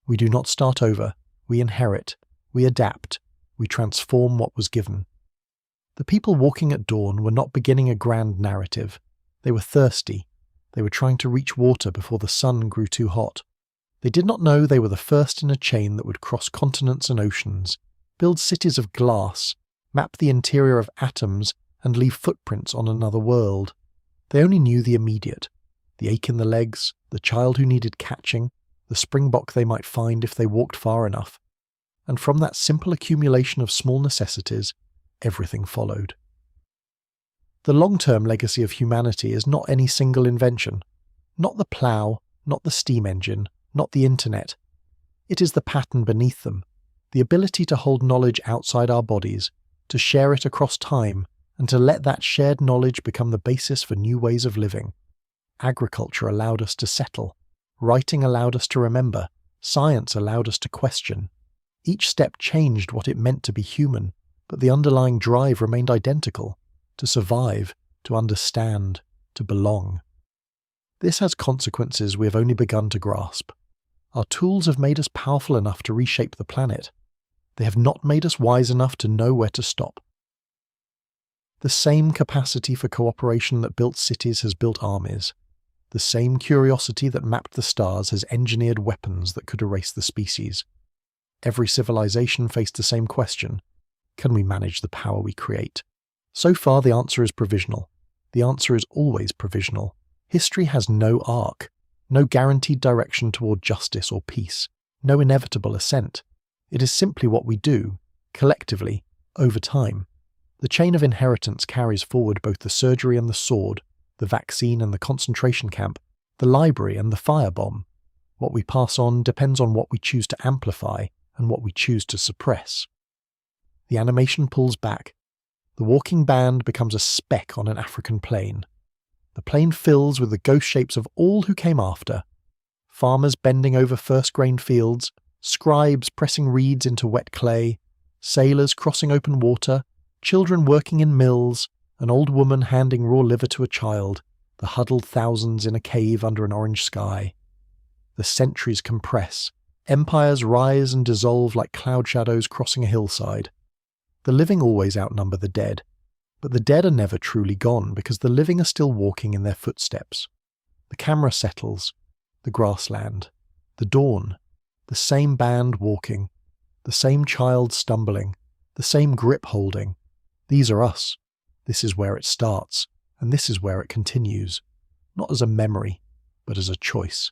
We do not start over, we inherit, we adapt, we transform what was given. The people walking at dawn were not beginning a grand narrative. They were thirsty. They were trying to reach water before the sun grew too hot. They did not know they were the first in a chain that would cross continents and oceans, build cities of glass, map the interior of atoms, and leave footprints on another world. They only knew the immediate, the ache in the legs, the child who needed catching, the springbok they might find if they walked far enough. And from that simple accumulation of small necessities, everything followed. The long-term legacy of humanity is not any single invention, not the plough, not the steam engine, not the internet. It is the pattern beneath them, the ability to hold knowledge outside our bodies, to share it across time, and to let that shared knowledge become the basis for new ways of living. Agriculture allowed us to settle. Writing allowed us to remember. Science allowed us to question. Each step changed what it meant to be human, but the underlying drive remained identical: to survive, to understand, to belong. This has consequences we have only begun to grasp. Our tools have made us powerful enough to reshape the planet. They have not made us wise enough to know where to stop. The same capacity for cooperation that built cities has built armies. The same curiosity that mapped the stars has engineered weapons that could erase the species. Every civilization faced the same question: can we manage the power we create? So far, the answer is provisional. The answer is always provisional. History has no arc, no guaranteed direction toward justice or peace, no inevitable ascent. It is simply what we do, collectively, over time. The chain of inheritance carries forward both the surgery and the sword, the vaccine and the concentration camp, the library and the firebomb. What we pass on depends on what we choose to amplify and what we choose to suppress. The animation pulls back. The walking band becomes a speck on an African plain. The plain fills with the ghost shapes of all who came after. Farmers bending over first-grain fields, scribes pressing reeds into wet clay, sailors crossing open water, children working in mills, an old woman handing raw liver to a child, the huddled thousands in a cave under an orange sky. The centuries compress. Empires rise and dissolve like cloud shadows crossing a hillside. The living always outnumber the dead. But the dead are never truly gone because the living are still walking in their footsteps. The camera settles, the grassland, the dawn, the same band walking, the same child stumbling, the same grip holding. These are us. This is where it starts, and this is where it continues, not as a memory, but as a choice.